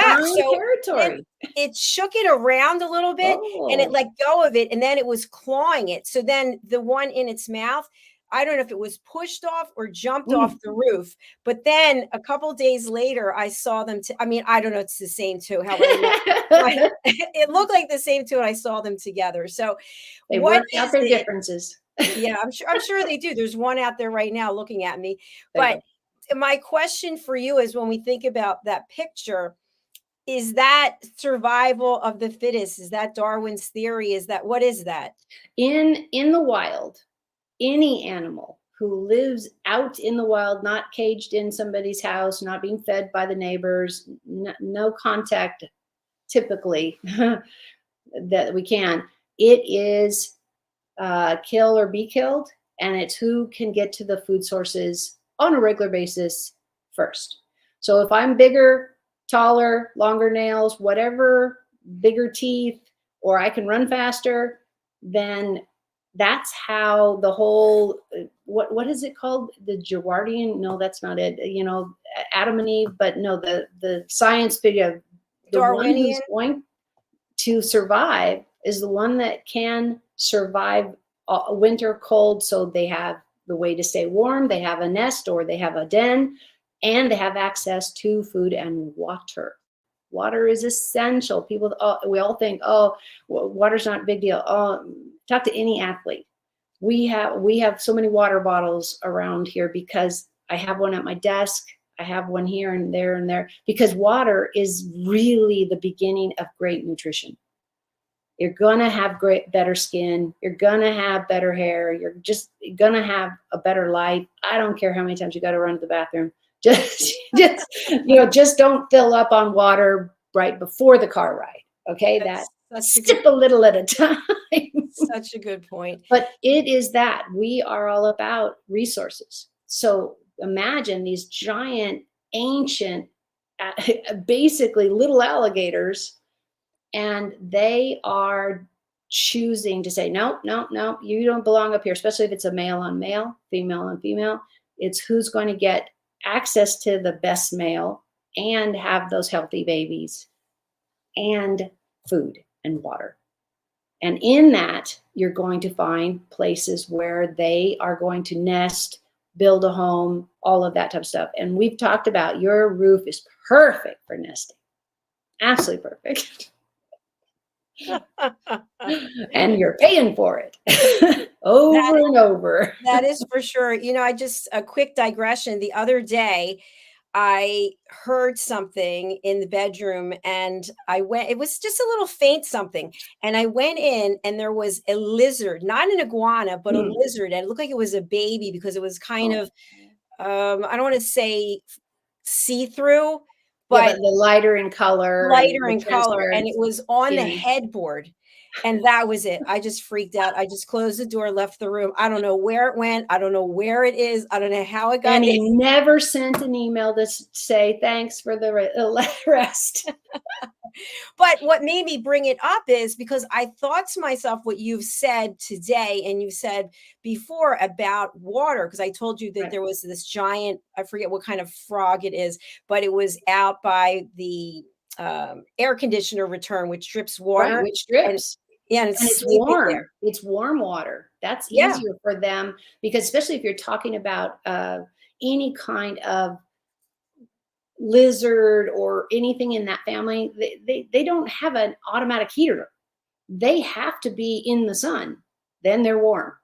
territory. It shook it around a little bit and it let go of it, and then it was clawing it. So then the one in its mouth, I don't know if it was pushed off or jumped off the roof, but then a couple days later, I saw them. I don't know. It's the same two. It looked like the same two, and I saw them together. So they worked out their differences. Yeah, I'm sure they do. There's one out there right now looking at me. But my question for you is, when we think about that picture, is that survival of the fittest? Is that Darwin's theory? What is that? In the wild, any animal who lives out in the wild, not caged in somebody's house, not being fed by the neighbors, no contact typically that we can, it is kill or be killed. And it's who can get to the food sources on a regular basis first. So if I'm bigger, taller, longer nails, whatever, bigger teeth, or I can run faster, then that's how the whole, what is it called? The Jawardian? No, that's not it. Adam and Eve, but no, the science video, the one who's going to survive is the one that can survive winter cold. So they have the way to stay warm. They have a nest, or they have a den, and they have access to food and water. Water is essential. People, we all think, water's not a big deal. Talk to any athlete. We have so many water bottles around here, because I have one at my desk. I have one here and there, because water is really the beginning of great nutrition. You're gonna have better skin. You're gonna have better hair. You're just gonna have a better life. I don't care how many times you got to run to the bathroom. Just don't fill up on water right before the car ride. Okay, Sip a little at a time. Such a good point. But it is that we are all about resources. So imagine these giant, ancient, basically little alligators, and they are choosing to say, no, no, no, you don't belong up here, especially if it's a male on male, female on female. It's who's going to get access to the best male and have those healthy babies and food and water. And in that, you're going to find places where they are going to nest, build a home, all of that type of stuff. And we've talked about your roof is perfect for nesting. Absolutely perfect. And you're paying for it over and over. That is for sure. I just, a quick digression. The other day, I heard something in the bedroom and it was just a little faint something. And I went in and there was a lizard, not an iguana, but a lizard. And it looked like it was a baby because it was kind of, I don't want to say see-through, but the lighter in color. And it was on the headboard. And that was it. I just freaked out. I just closed the door, left the room. I don't know where it went. I don't know where it is. I don't know how it got. And he never sent an email to say thanks for the rest. But what made me bring it up is because I thought to myself what you've said today and you said before about water, because I told you that there was this giant, I forget what kind of frog it is, but it was out by the air conditioner return, which drips water. Right, which drips. And it's warm. There. It's warm water. That's easier for them because especially if you're talking about any kind of lizard or anything in that family, they don't have an automatic heater. They have to be in the sun, then they're warm.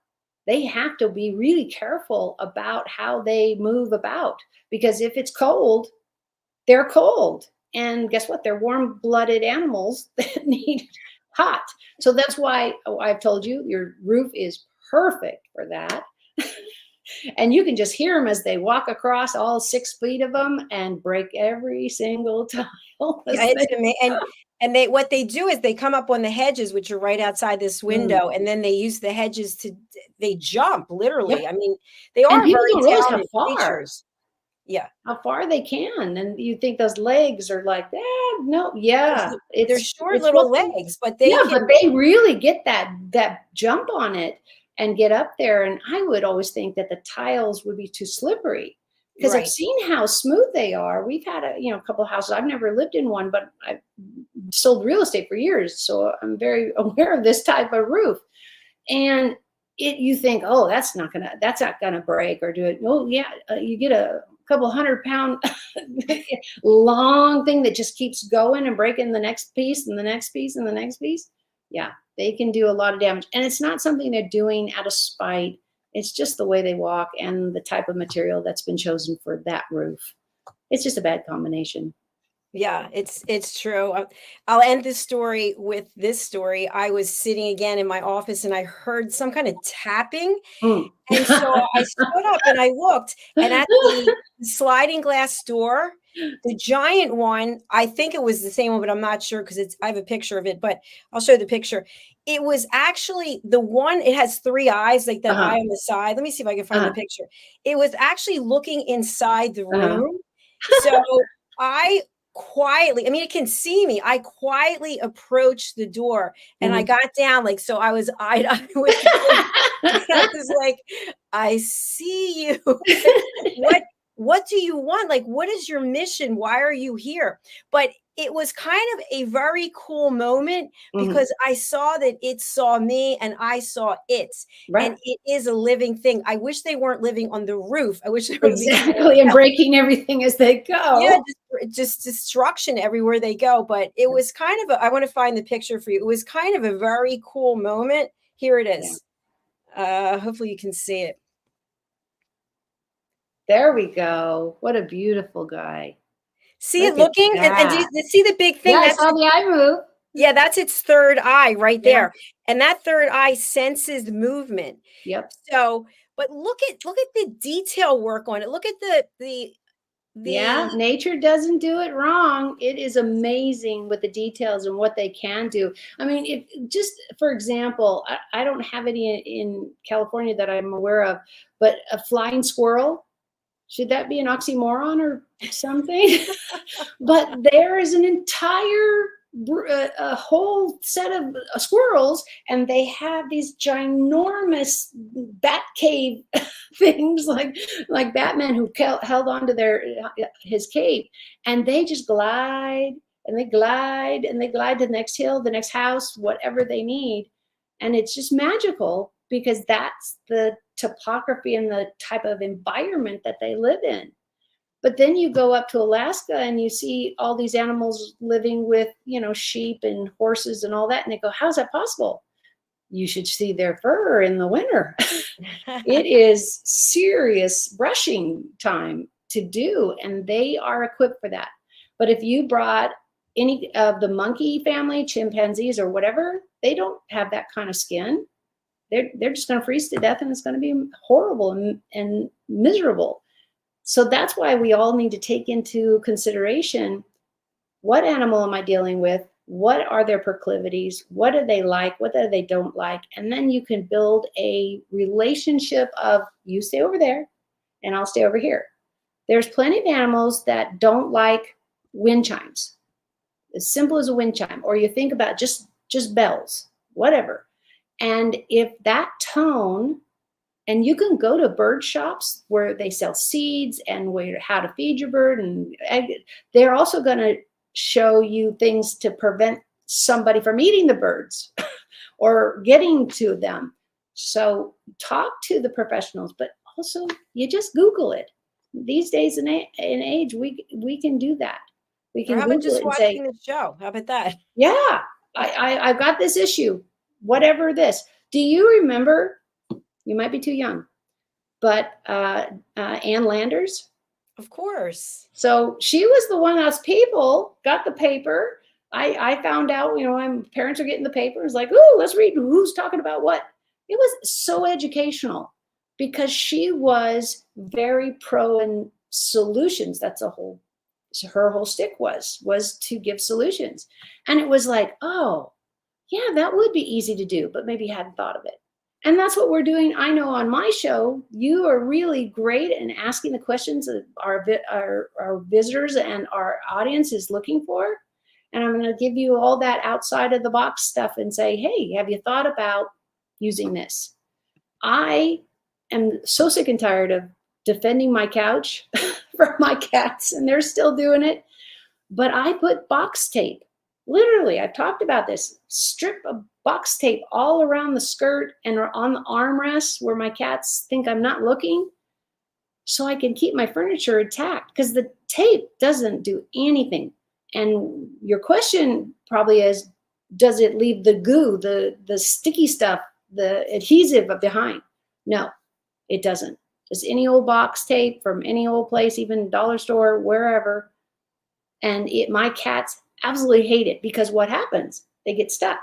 They have to be really careful about how they move about because if it's cold, they're cold. And guess what? They're warm-blooded animals that need hot. So that's why I've told you your roof is perfect for that. And you can just hear them as they walk across all 6 feet of them and break every single tile. And what they do is they come up on the hedges, which are right outside this window, and then they use the hedges they jump literally. Yep. I mean, they are very talented creatures. Yeah. How far they can. And you think those legs are like, no, they're short little legs, but they but they really get that jump on it and get up there. And I would always think that the tiles would be too slippery because I've seen how smooth they are. We've had a couple of houses. I've never lived in one, but I've sold real estate for years. So I'm very aware of this type of roof. And you think, oh, that's not gonna break or do it. Oh yeah, you get a couple 100-pound long thing that just keeps going and breaking the next piece and the next piece and the next piece. Yeah, they can do a lot of damage. And it's not something they're doing out of spite. It's just the way they walk and the type of material that's been chosen for that roof. It's just a bad combination. Yeah, it's true. I'll end this story with this story. I was sitting again in my office and I heard some kind of tapping. And so I stood up and I looked, and at the sliding glass door, the giant one, I think it was the same one, but I'm not sure because I have a picture of it, but I'll show you the picture. It was actually the one, it has 3 eyes, like that eye on the side. Let me see if I can find the picture. It was actually looking inside the room. So I quietly, I mean, it can see me. I quietly approached the door and I got down, so I was eye-to-eye with it. I was like, I see you. What do you want? What is your mission? Why are you here? But it was kind of a very cool moment because I saw that it saw me and I saw it. Right. And it is a living thing. I wish they weren't living on the roof. I wish they were and breaking everything as they go. Yeah, just destruction everywhere they go. But it was kind of I want to find the picture for you. It was kind of a very cool moment. Here it is. Yeah. Hopefully you can see it. There we go. What a beautiful guy. See it looking? And do you see the big thing? Yeah, I saw the eye move. Yeah, that's its third eye right there. And that third eye senses movement. Yep. So, but look at the detail work on it. Look at the Yeah, nature doesn't do it wrong. It is amazing with the details and what they can do. I mean, if just for example, I don't have any in California that I'm aware of, but a flying squirrel, should that be an oxymoron or something? But there is an entire a whole set of squirrels, and they have these ginormous bat cave things like Batman who held on to his cave, and they just glide and they glide and they glide to the next hill, the next house, whatever they need, and it's just magical because that's the topography and the type of environment that they live in. But then you go up to Alaska and you see all these animals living with, sheep and horses and all that. And they go, how's that possible? You should see their fur in the winter. It is serious brushing time to do, and they are equipped for that. But if you brought any of the monkey family, chimpanzees or whatever, they don't have that kind of skin. They're just going to freeze to death, and it's going to be horrible and miserable. So that's why we all need to take into consideration, what animal am I dealing with? What are their proclivities? What do they like? What do they don't like? And then you can build a relationship of, you stay over there and I'll stay over here. There's plenty of animals that don't like wind chimes, as simple as a wind chime, or you think about just bells, whatever. And if that tone, and you can go to bird shops where they sell seeds and how to feed your bird, and they're also going to show you things to prevent somebody from eating the birds or getting to them. So talk to the professionals, but also you just Google it. These days and age, we can do that. We can Google just it and watching the show. How about that? Yeah, I've got this issue, whatever this. Do you remember? You might be too young, but Ann Landers? Of course. So she was the one that's people got the paper. I found out, my parents are getting the paper. It's like, ooh, let's read who's talking about what. It was so educational because she was very pro in solutions. That's her whole stick was to give solutions. And it was like, oh, yeah, that would be easy to do, but maybe you hadn't thought of it. And that's what we're doing. I know on my show, you are really great in asking the questions that our visitors and our audience is looking for. And I'm going to give you all that outside of the box stuff and say, hey, have you thought about using this? I am so sick and tired of defending my couch for my cats, and they're still doing it. But I put box tape. Literally, I've talked about this. Strip of box tape all around the skirt and on the armrests where my cats think I'm not looking, so I can keep my furniture intact, because the tape doesn't do anything. And your question probably is, does it leave the goo, the sticky stuff, the adhesive behind? No, it doesn't. Just any old box tape from any old place, even dollar store, wherever. And my cats absolutely hate it, because what happens? They get stuck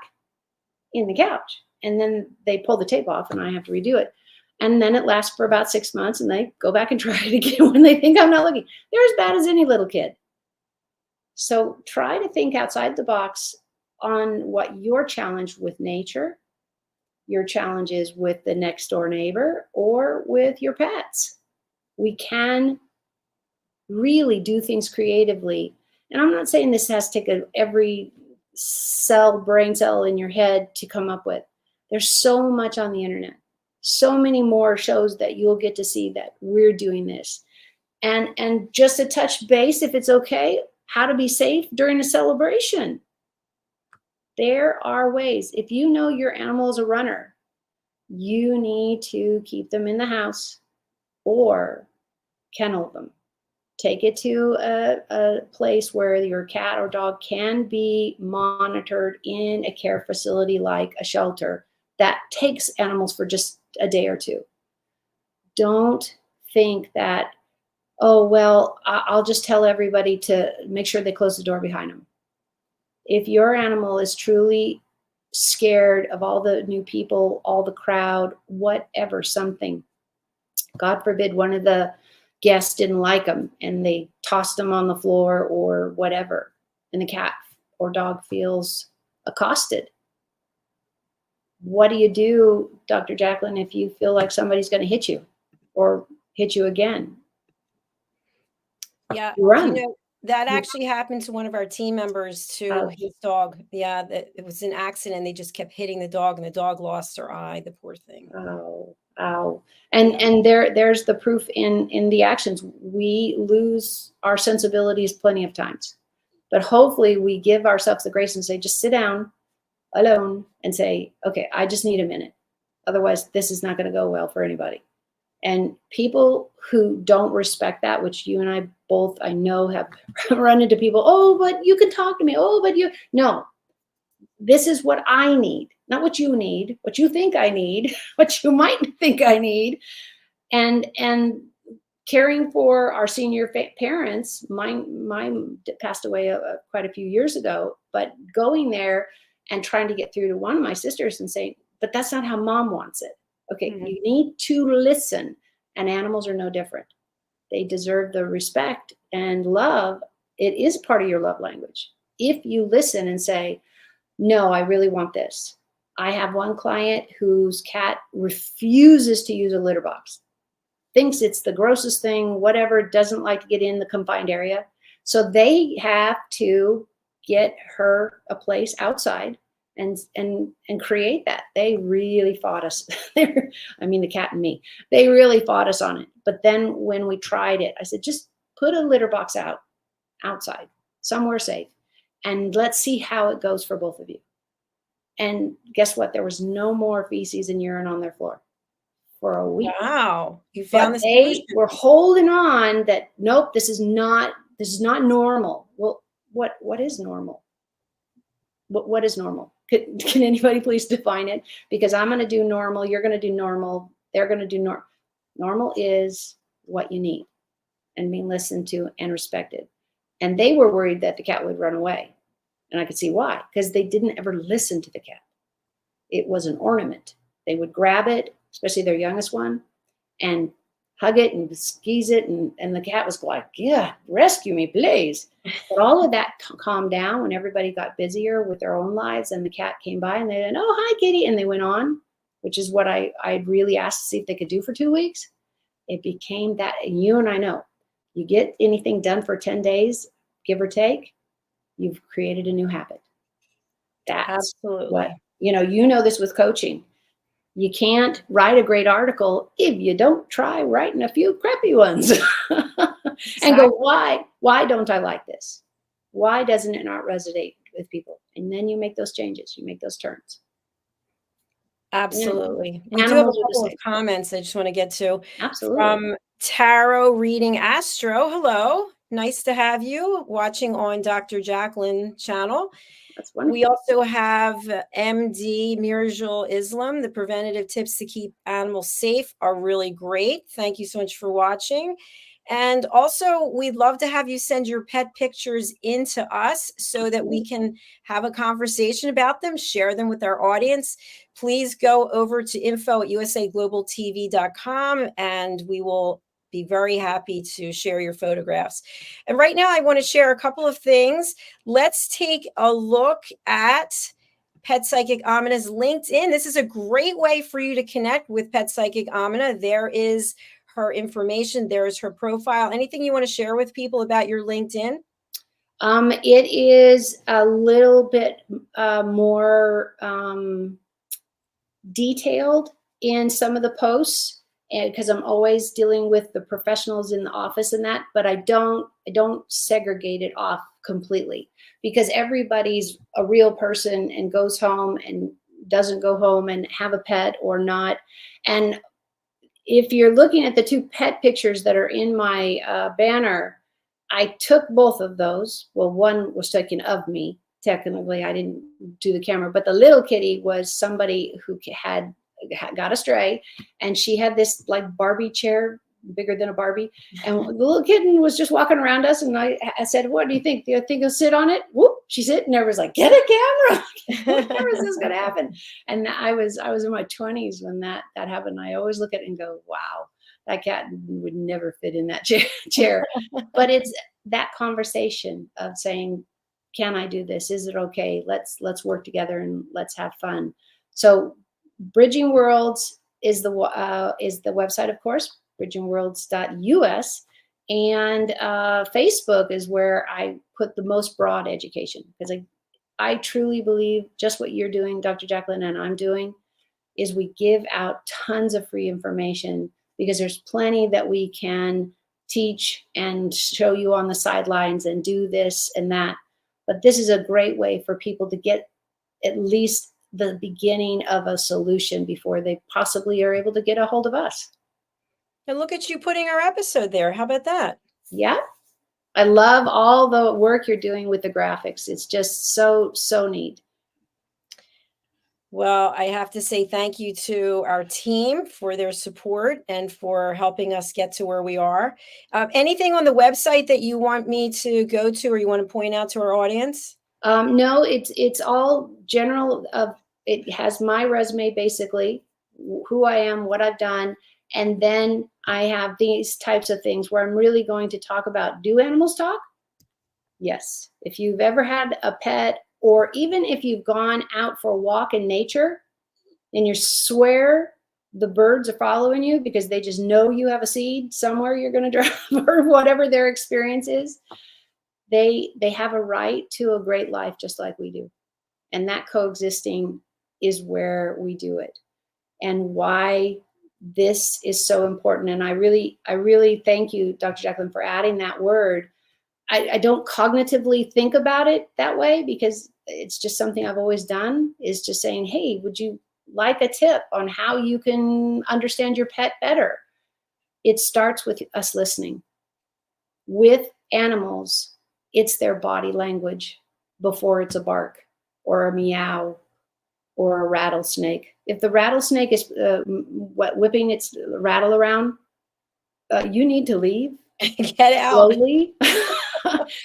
in the couch, and then they pull the tape off and I have to redo it. And then it lasts for about 6 months, and they go back and try it again when they think I'm not looking. They're as bad as any little kid. So try to think outside the box on what your challenge with nature, your challenge is with the next door neighbor, or with your pets. We can really do things creatively. And I'm not saying this has to take every brain cell in your head to come up with. There's so much on the internet, so many more shows that you'll get to see that we're doing this. And just to touch base, if it's okay, how to be safe during a celebration. There are ways. If you know your animal is a runner, you need to keep them in the house or kennel them. Take it to a place where your cat or dog can be monitored in a care facility like a shelter that takes animals for just a day or two. Don't think that, oh, well, I'll just tell everybody to make sure they close the door behind them. If your animal is truly scared of all the new people, all the crowd, whatever, something, God forbid, one of the guest didn't like them and they tossed them on the floor or whatever, and the cat or dog feels accosted. What do you do, Dr. Jacalyn, if you feel like somebody's going to hit you or hit you again? Yeah, You run. that actually happened to one of our team members too. Ouch. His dog. Yeah, it was an accident. They just kept hitting the dog, and the dog lost her eye. The poor thing. Ow. And there's the proof in the actions. We lose our sensibilities plenty of times, but hopefully we give ourselves the grace and say, just sit down alone and say, okay, I just need a minute. Otherwise, this is not going to go well for anybody. And people who don't respect that, which you and I both, I know, have run into people, oh, but you can talk to me. Oh, but you, no, this is what I need, not what you need, what you think I need, what you might think I need. And caring for our senior parents, mine passed away quite a few years ago, but going there and trying to get through to one of my sisters and saying, but that's not how mom wants it. Okay, you need to listen, and animals are no different. They deserve the respect and love. It is part of your love language. If you listen and say, no, I really want this. I have one client whose cat refuses to use a litter box, thinks it's the grossest thing, whatever, doesn't like to get in the confined area. So they have to get her a place outside and create that. They really fought us. I mean, the cat and me, they really fought us on it. But then when we tried it, I said, just put a litter box outside, somewhere safe, and let's see how it goes for both of you. And guess what? There was no more feces and urine on their floor for a week. Wow. You found but this. They were holding on that, nope, this is not normal. Well, what is normal? What is normal? Can anybody please define it? Because I'm going to do normal. You're going to do normal. They're going to do normal. Normal is what you need and being listened to and respected. And they were worried that the cat would run away. And I could see why, because they didn't ever listen to the cat. It was an ornament. They would grab it, especially their youngest one, and hug it and squeeze it. And the cat was like, yeah, rescue me, please. But all of that calmed down when everybody got busier with their own lives, and the cat came by and they went, oh, hi, kitty. And they went on, which is what I really asked to see if they could do for 2 weeks. It became that, and you and I know, you get anything done for 10 days, give or take, you've created a new habit. That's absolutely what, you know this with coaching. You can't write a great article if you don't try writing a few crappy ones. And go, why don't I like this? Why doesn't it not resonate with people? And then you make those changes, you make those turns. Absolutely. We do have a couple of comments I just want to get to. Absolutely. From Tarot Reading Astro. Hello. Nice to have you watching on Dr. Jacalyn channel. That's wonderful. We also have MD Mirjal Islam. The preventative tips to keep animals safe are really great. Thank you so much for watching. And also, we'd love to have you send your pet pictures into us so that we can have a conversation about them, share them with our audience. Please go over to info@usaglobaltv.com, and we will be very happy to share your photographs. And right now, I want to share a couple of things. Let's take a look at Pet Psychic AMINAH's LinkedIn. This is a great way for you to connect with Pet Psychic AMINAH. There is her information. There's her profile. Anything you want to share with people about your LinkedIn? It is a little bit more detailed in some of the posts, and because I'm always dealing with the professionals in the office and that, but I don't segregate it off completely, because everybody's a real person and goes home and doesn't go home and have a pet or not. And if you're looking at the 2 pet pictures that are in my banner, I took both of those. Well, one was taken of me. Technically, I didn't do the camera, but the little kitty was somebody who got a stray, and she had this like Barbie chair, bigger than a Barbie, and the little kitten was just walking around us, and I said, what do you think? Do you think you'll sit on it? Whoop, she sit, and everyone's like, get a camera. Whenever is this gonna happen? And I was in my 20s when that happened. I always look at it and go, wow, That cat would never fit in that chair. But it's that conversation of saying, can I do this? Is it okay? Let's work together and let's have fun. So Bridging Worlds is the website, of course, bridgingworlds.us. And Facebook is where I put the most broad education, because I truly believe just what you're doing, Dr. Jacalyn, and I'm doing, is we give out tons of free information, because there's plenty that we can teach and show you on the sidelines and do this and that. But this is a great way for people to get at least the beginning of a solution before they possibly are able to get a hold of us. And look at you putting our episode there. How about that? Yeah. I love all the work you're doing with the graphics. It's just so neat. Well, I have to say thank you to our team for their support and for helping us get to where we are. Anything on the website that you want me to go to or you want to point out to our audience? No, it's all general. It has my resume, basically, who I am, what I've done. And then I have these types of things where I'm really going to talk about, do animals talk? Yes. If you've ever had a pet, or even if you've gone out for a walk in nature and you swear the birds are following you because they just know you have a seed somewhere you're going to drop, or whatever their experience is, they have a right to a great life just like we do. And that coexisting is where we do it, and why this is so important. And I really thank you, Dr. Jacalyn, for adding that word. I don't cognitively think about it that way, because it's just something I've always done, is just saying, hey, would you like a tip on how you can understand your pet better? It starts with us listening. With animals, it's their body language before it's a bark or a meow or a rattlesnake. If the rattlesnake is whipping its rattle around, you need to leave. Get out. Slowly.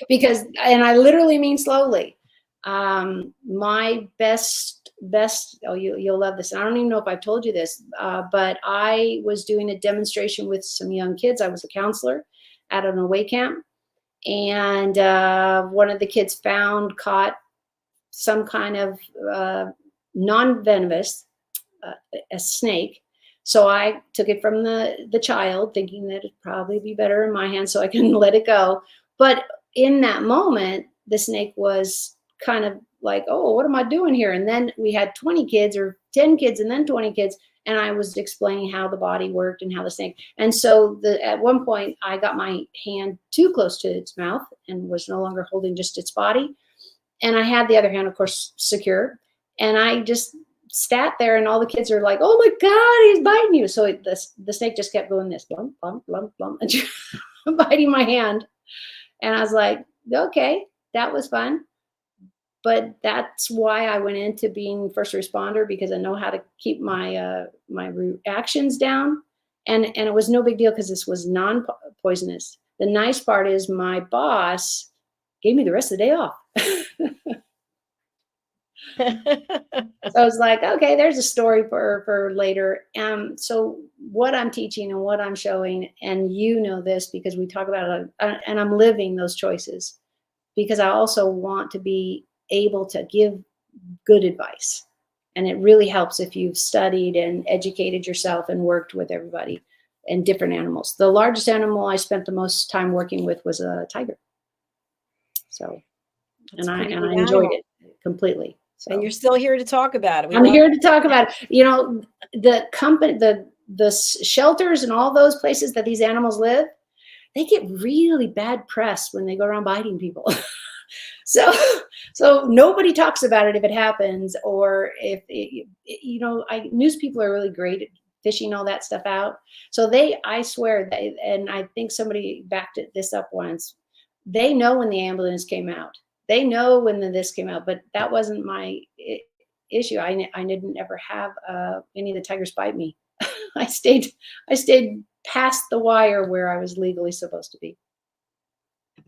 Because, and I literally mean slowly. My best, you'll love this. And I don't even know if I've told you this, but I was doing a demonstration with some young kids. I was a counselor at an away camp. And one of the kids caught some kind of non-venomous, a snake. So I took it from the child, thinking that it'd probably be better in my hands so I can let it go. But in that moment, the snake was kind of like, oh, what am I doing here? And then we had 20 kids or 10 kids and then 20 kids. And I was explaining how the body worked and how the snake. And so at one point, I got my hand too close to its mouth and was no longer holding just its body. And I had the other hand, of course, secure. And I just sat there, and all the kids are like, oh my God, he's biting you. So the snake just kept going this, blum, blum, blum, blum, and biting my hand. And I was like, okay, that was fun. But that's why I went into being first responder, because I know how to keep my my reactions down. And it was no big deal because this was non-poisonous. The nice part is my boss gave me the rest of the day off. So I was like, okay, there's a story for later. So what I'm teaching and what I'm showing, and you know this because we talk about it, and I'm living those choices, because I also want to be able to give good advice. And it really helps if you've studied and educated yourself and worked with everybody and different animals. The largest animal I spent the most time working with was a tiger. So, and I enjoyed it completely. So. And you're still here to talk about it. I'm here to talk about it. You know, the company, the shelters and all those places that these animals live, they get really bad press when they go around biting people. So nobody talks about it if it happens, or if news people are really great at fishing all that stuff out. So I swear, and I think somebody backed this up once. They know when the ambulance came out. They know when this came out, but that wasn't my issue. I didn't ever have any of the tigers bite me. I stayed past the wire where I was legally supposed to be.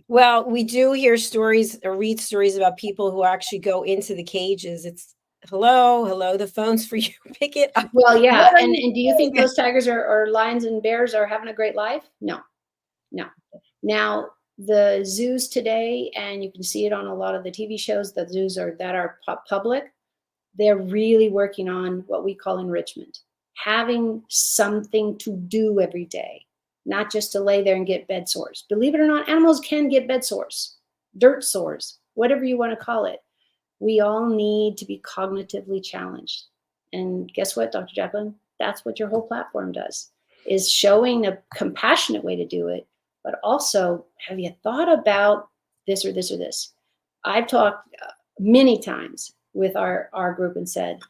Well, we do hear stories or read stories about people who actually go into the cages. hello, the phone's for you. Pick it up. Well, yeah. What are And you do you think doing? those tigers or lions and bears are having a great life? No. Now, the zoos today, and you can see it on a lot of the TV shows, the zoos that are public, they're really working on what we call enrichment, having something to do every day, not just to lay there and get bed sores. Believe it or not, animals can get bed sores, dirt sores, whatever you want to call it. We all need to be cognitively challenged. And guess what, Dr. Jacalyn? That's what your whole platform does, is showing a compassionate way to do it, but also, have you thought about this or this or this? I've talked many times with our group and said,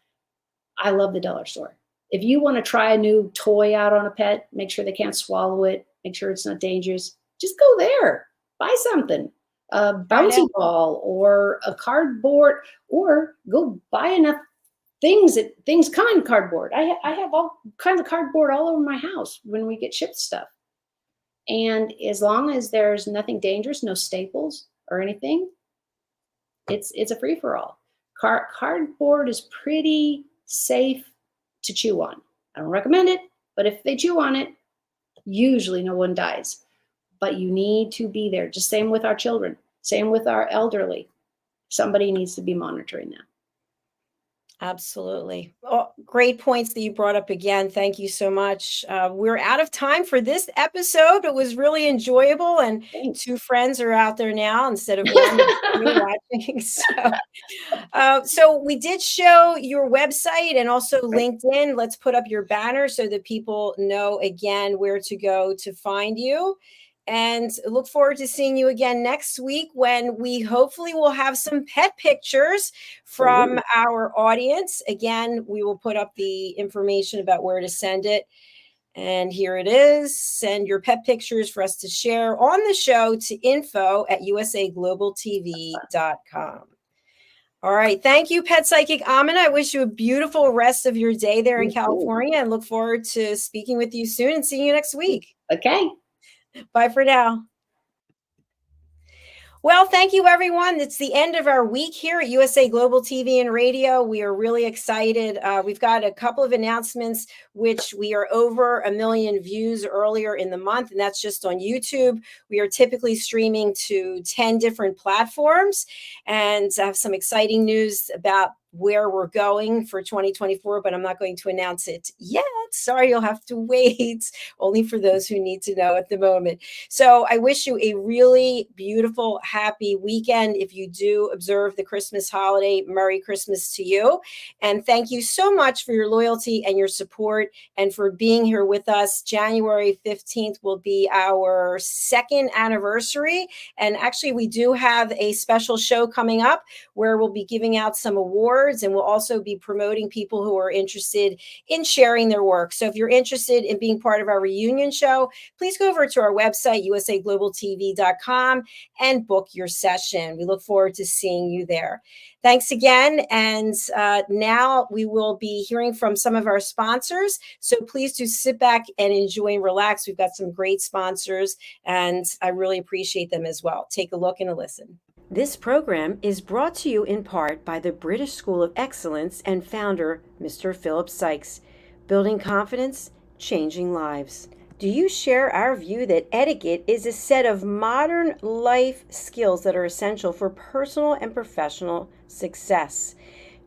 I love the dollar store. If you want to try a new toy out on a pet, make sure they can't swallow it, make sure it's not dangerous, just go there, buy something, a bouncy ball or a cardboard, or go buy enough things come in cardboard. I have all kinds of cardboard all over my house when we get shipped stuff. And as long as there's nothing dangerous, no staples or anything, it's a free-for-all. Cardboard is pretty safe to chew on. I don't recommend it, but if they chew on it, usually no one dies. But you need to be there. Just same with our children, same with our elderly. Somebody needs to be monitoring them. Absolutely. Oh, great points that you brought up again. Thank you so much. We're out of time for this episode. It was really enjoyable, and Thanks. 2 friends are out there now instead of one watching. So we did show your website and also LinkedIn. Let's put up your banner so that people know again where to go to find you. And look forward to seeing you again next week, when we hopefully will have some pet pictures from our audience. Again, we will put up the information about where to send it. And here it is. Send your pet pictures for us to share on the show to info@usaglobaltv.com. All right. Thank you, Pet Psychic AMINAH. I wish you a beautiful rest of your day there in California, and look forward to speaking with you soon and seeing you next week. Okay. Bye for now. Well, thank you, everyone. It's the end of our week here at USA Global TV and Radio. We are really excited. We've got a couple of announcements, which we are over 1 million views earlier in the month, and that's just on YouTube. We are typically streaming to 10 different platforms, and I have some exciting news about where we're going for 2024, but I'm not going to announce it yet. Sorry, you'll have to wait, only for those who need to know at the moment. So I wish you a really beautiful, happy weekend. If you do observe the Christmas holiday, Merry Christmas to you. And thank you so much for your loyalty and your support, and for being here with us. January 15th will be our 2nd anniversary. And actually, we do have a special show coming up where we'll be giving out some awards, and we'll also be promoting people who are interested in sharing their work. So if you're interested in being part of our reunion show, please go over to our website, usaglobaltv.com, and book your session. We look forward to seeing you there. Thanks again. And now we will be hearing from some of our sponsors. So please do sit back and enjoy and relax. We've got some great sponsors, and I really appreciate them as well. Take a look and a listen. This program is brought to you in part by the British School of Excellence and founder, Mr. Philip Sykes. Building confidence, changing lives. Do you share our view that etiquette is a set of modern life skills that are essential for personal and professional success?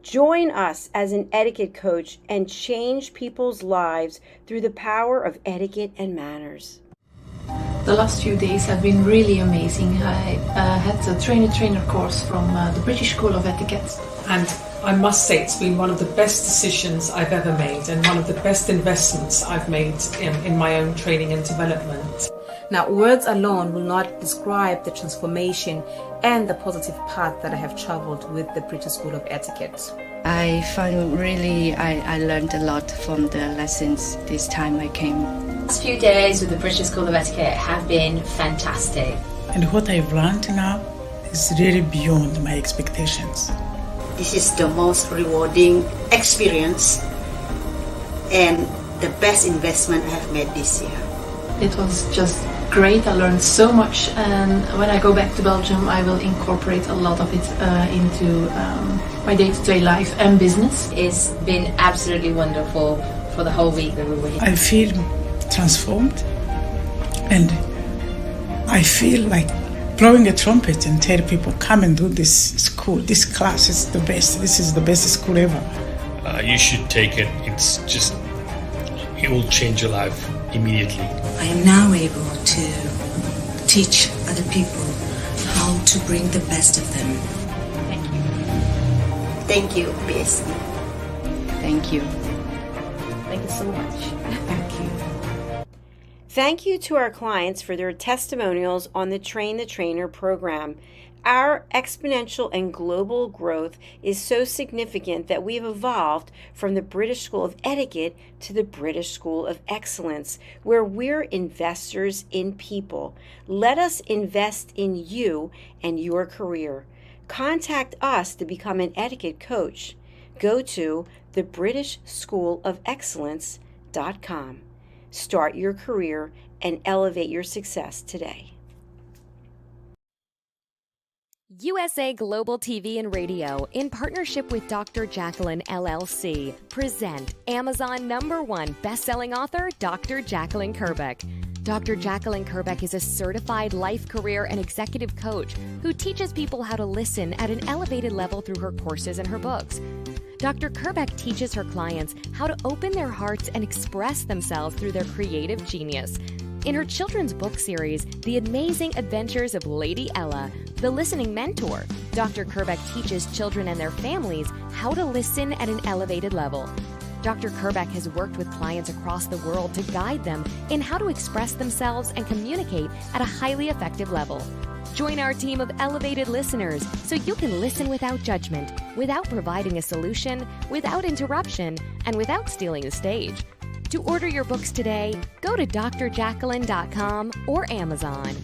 Join us as an etiquette coach and change people's lives through the power of etiquette and manners. The last few days have been really amazing. I had a trainer course from the British School of Etiquette. And I must say it's been one of the best decisions I've ever made, and one of the best investments I've made in my own training and development. Now, words alone will not describe the transformation and the positive path that I have traveled with the British School of Etiquette. I find really I learned a lot from the lessons this time I came. The last few days with the British School of Etiquette have been fantastic. And what I've learned now is really beyond my expectations. This is the most rewarding experience and the best investment I have made this year. It was just great. I learned so much, and when I go back to Belgium, I will incorporate a lot of it into my day-to-day life and business. It's been absolutely wonderful for the whole week that we were here. I feel transformed, and I feel like blowing a trumpet and tell people, come and do this school. This class is the best. This is the best school ever. You should take it. It will change your life immediately. I am now able to teach other people how to bring the best of them. Thank you. Thank you, BS. Thank you. Thank you so much. Thank you. Thank you to our clients for their testimonials on the Train the Trainer program. Our exponential and global growth is so significant that we've evolved from the British School of Etiquette to the British School of Excellence, where we're investors in people. Let us invest in you and your career. Contact us to become an etiquette coach. Go to thebritishschoolofexcellence.com. Start your career and elevate your success today. USA Global TV and Radio, in partnership with Dr. Jacalyn LLC, present Amazon #1 best-selling author Dr. Jacalyn Kerbeck. Dr. Jacalyn Kerbeck is a certified life, career, and executive coach who teaches people how to listen at an elevated level through her courses and her books. Dr. Kerbeck teaches her clients how to open their hearts and express themselves through their creative genius. In her children's book series, The Amazing Adventures of Lady Ella, The Listening Mentor, Dr. Kerbeck teaches children and their families how to listen at an elevated level. Dr. Kerbeck has worked with clients across the world to guide them in how to express themselves and communicate at a highly effective level. Join our team of elevated listeners so you can listen without judgment, without providing a solution, without interruption, and without stealing the stage. To order your books today, go to drjacalyn.com or Amazon.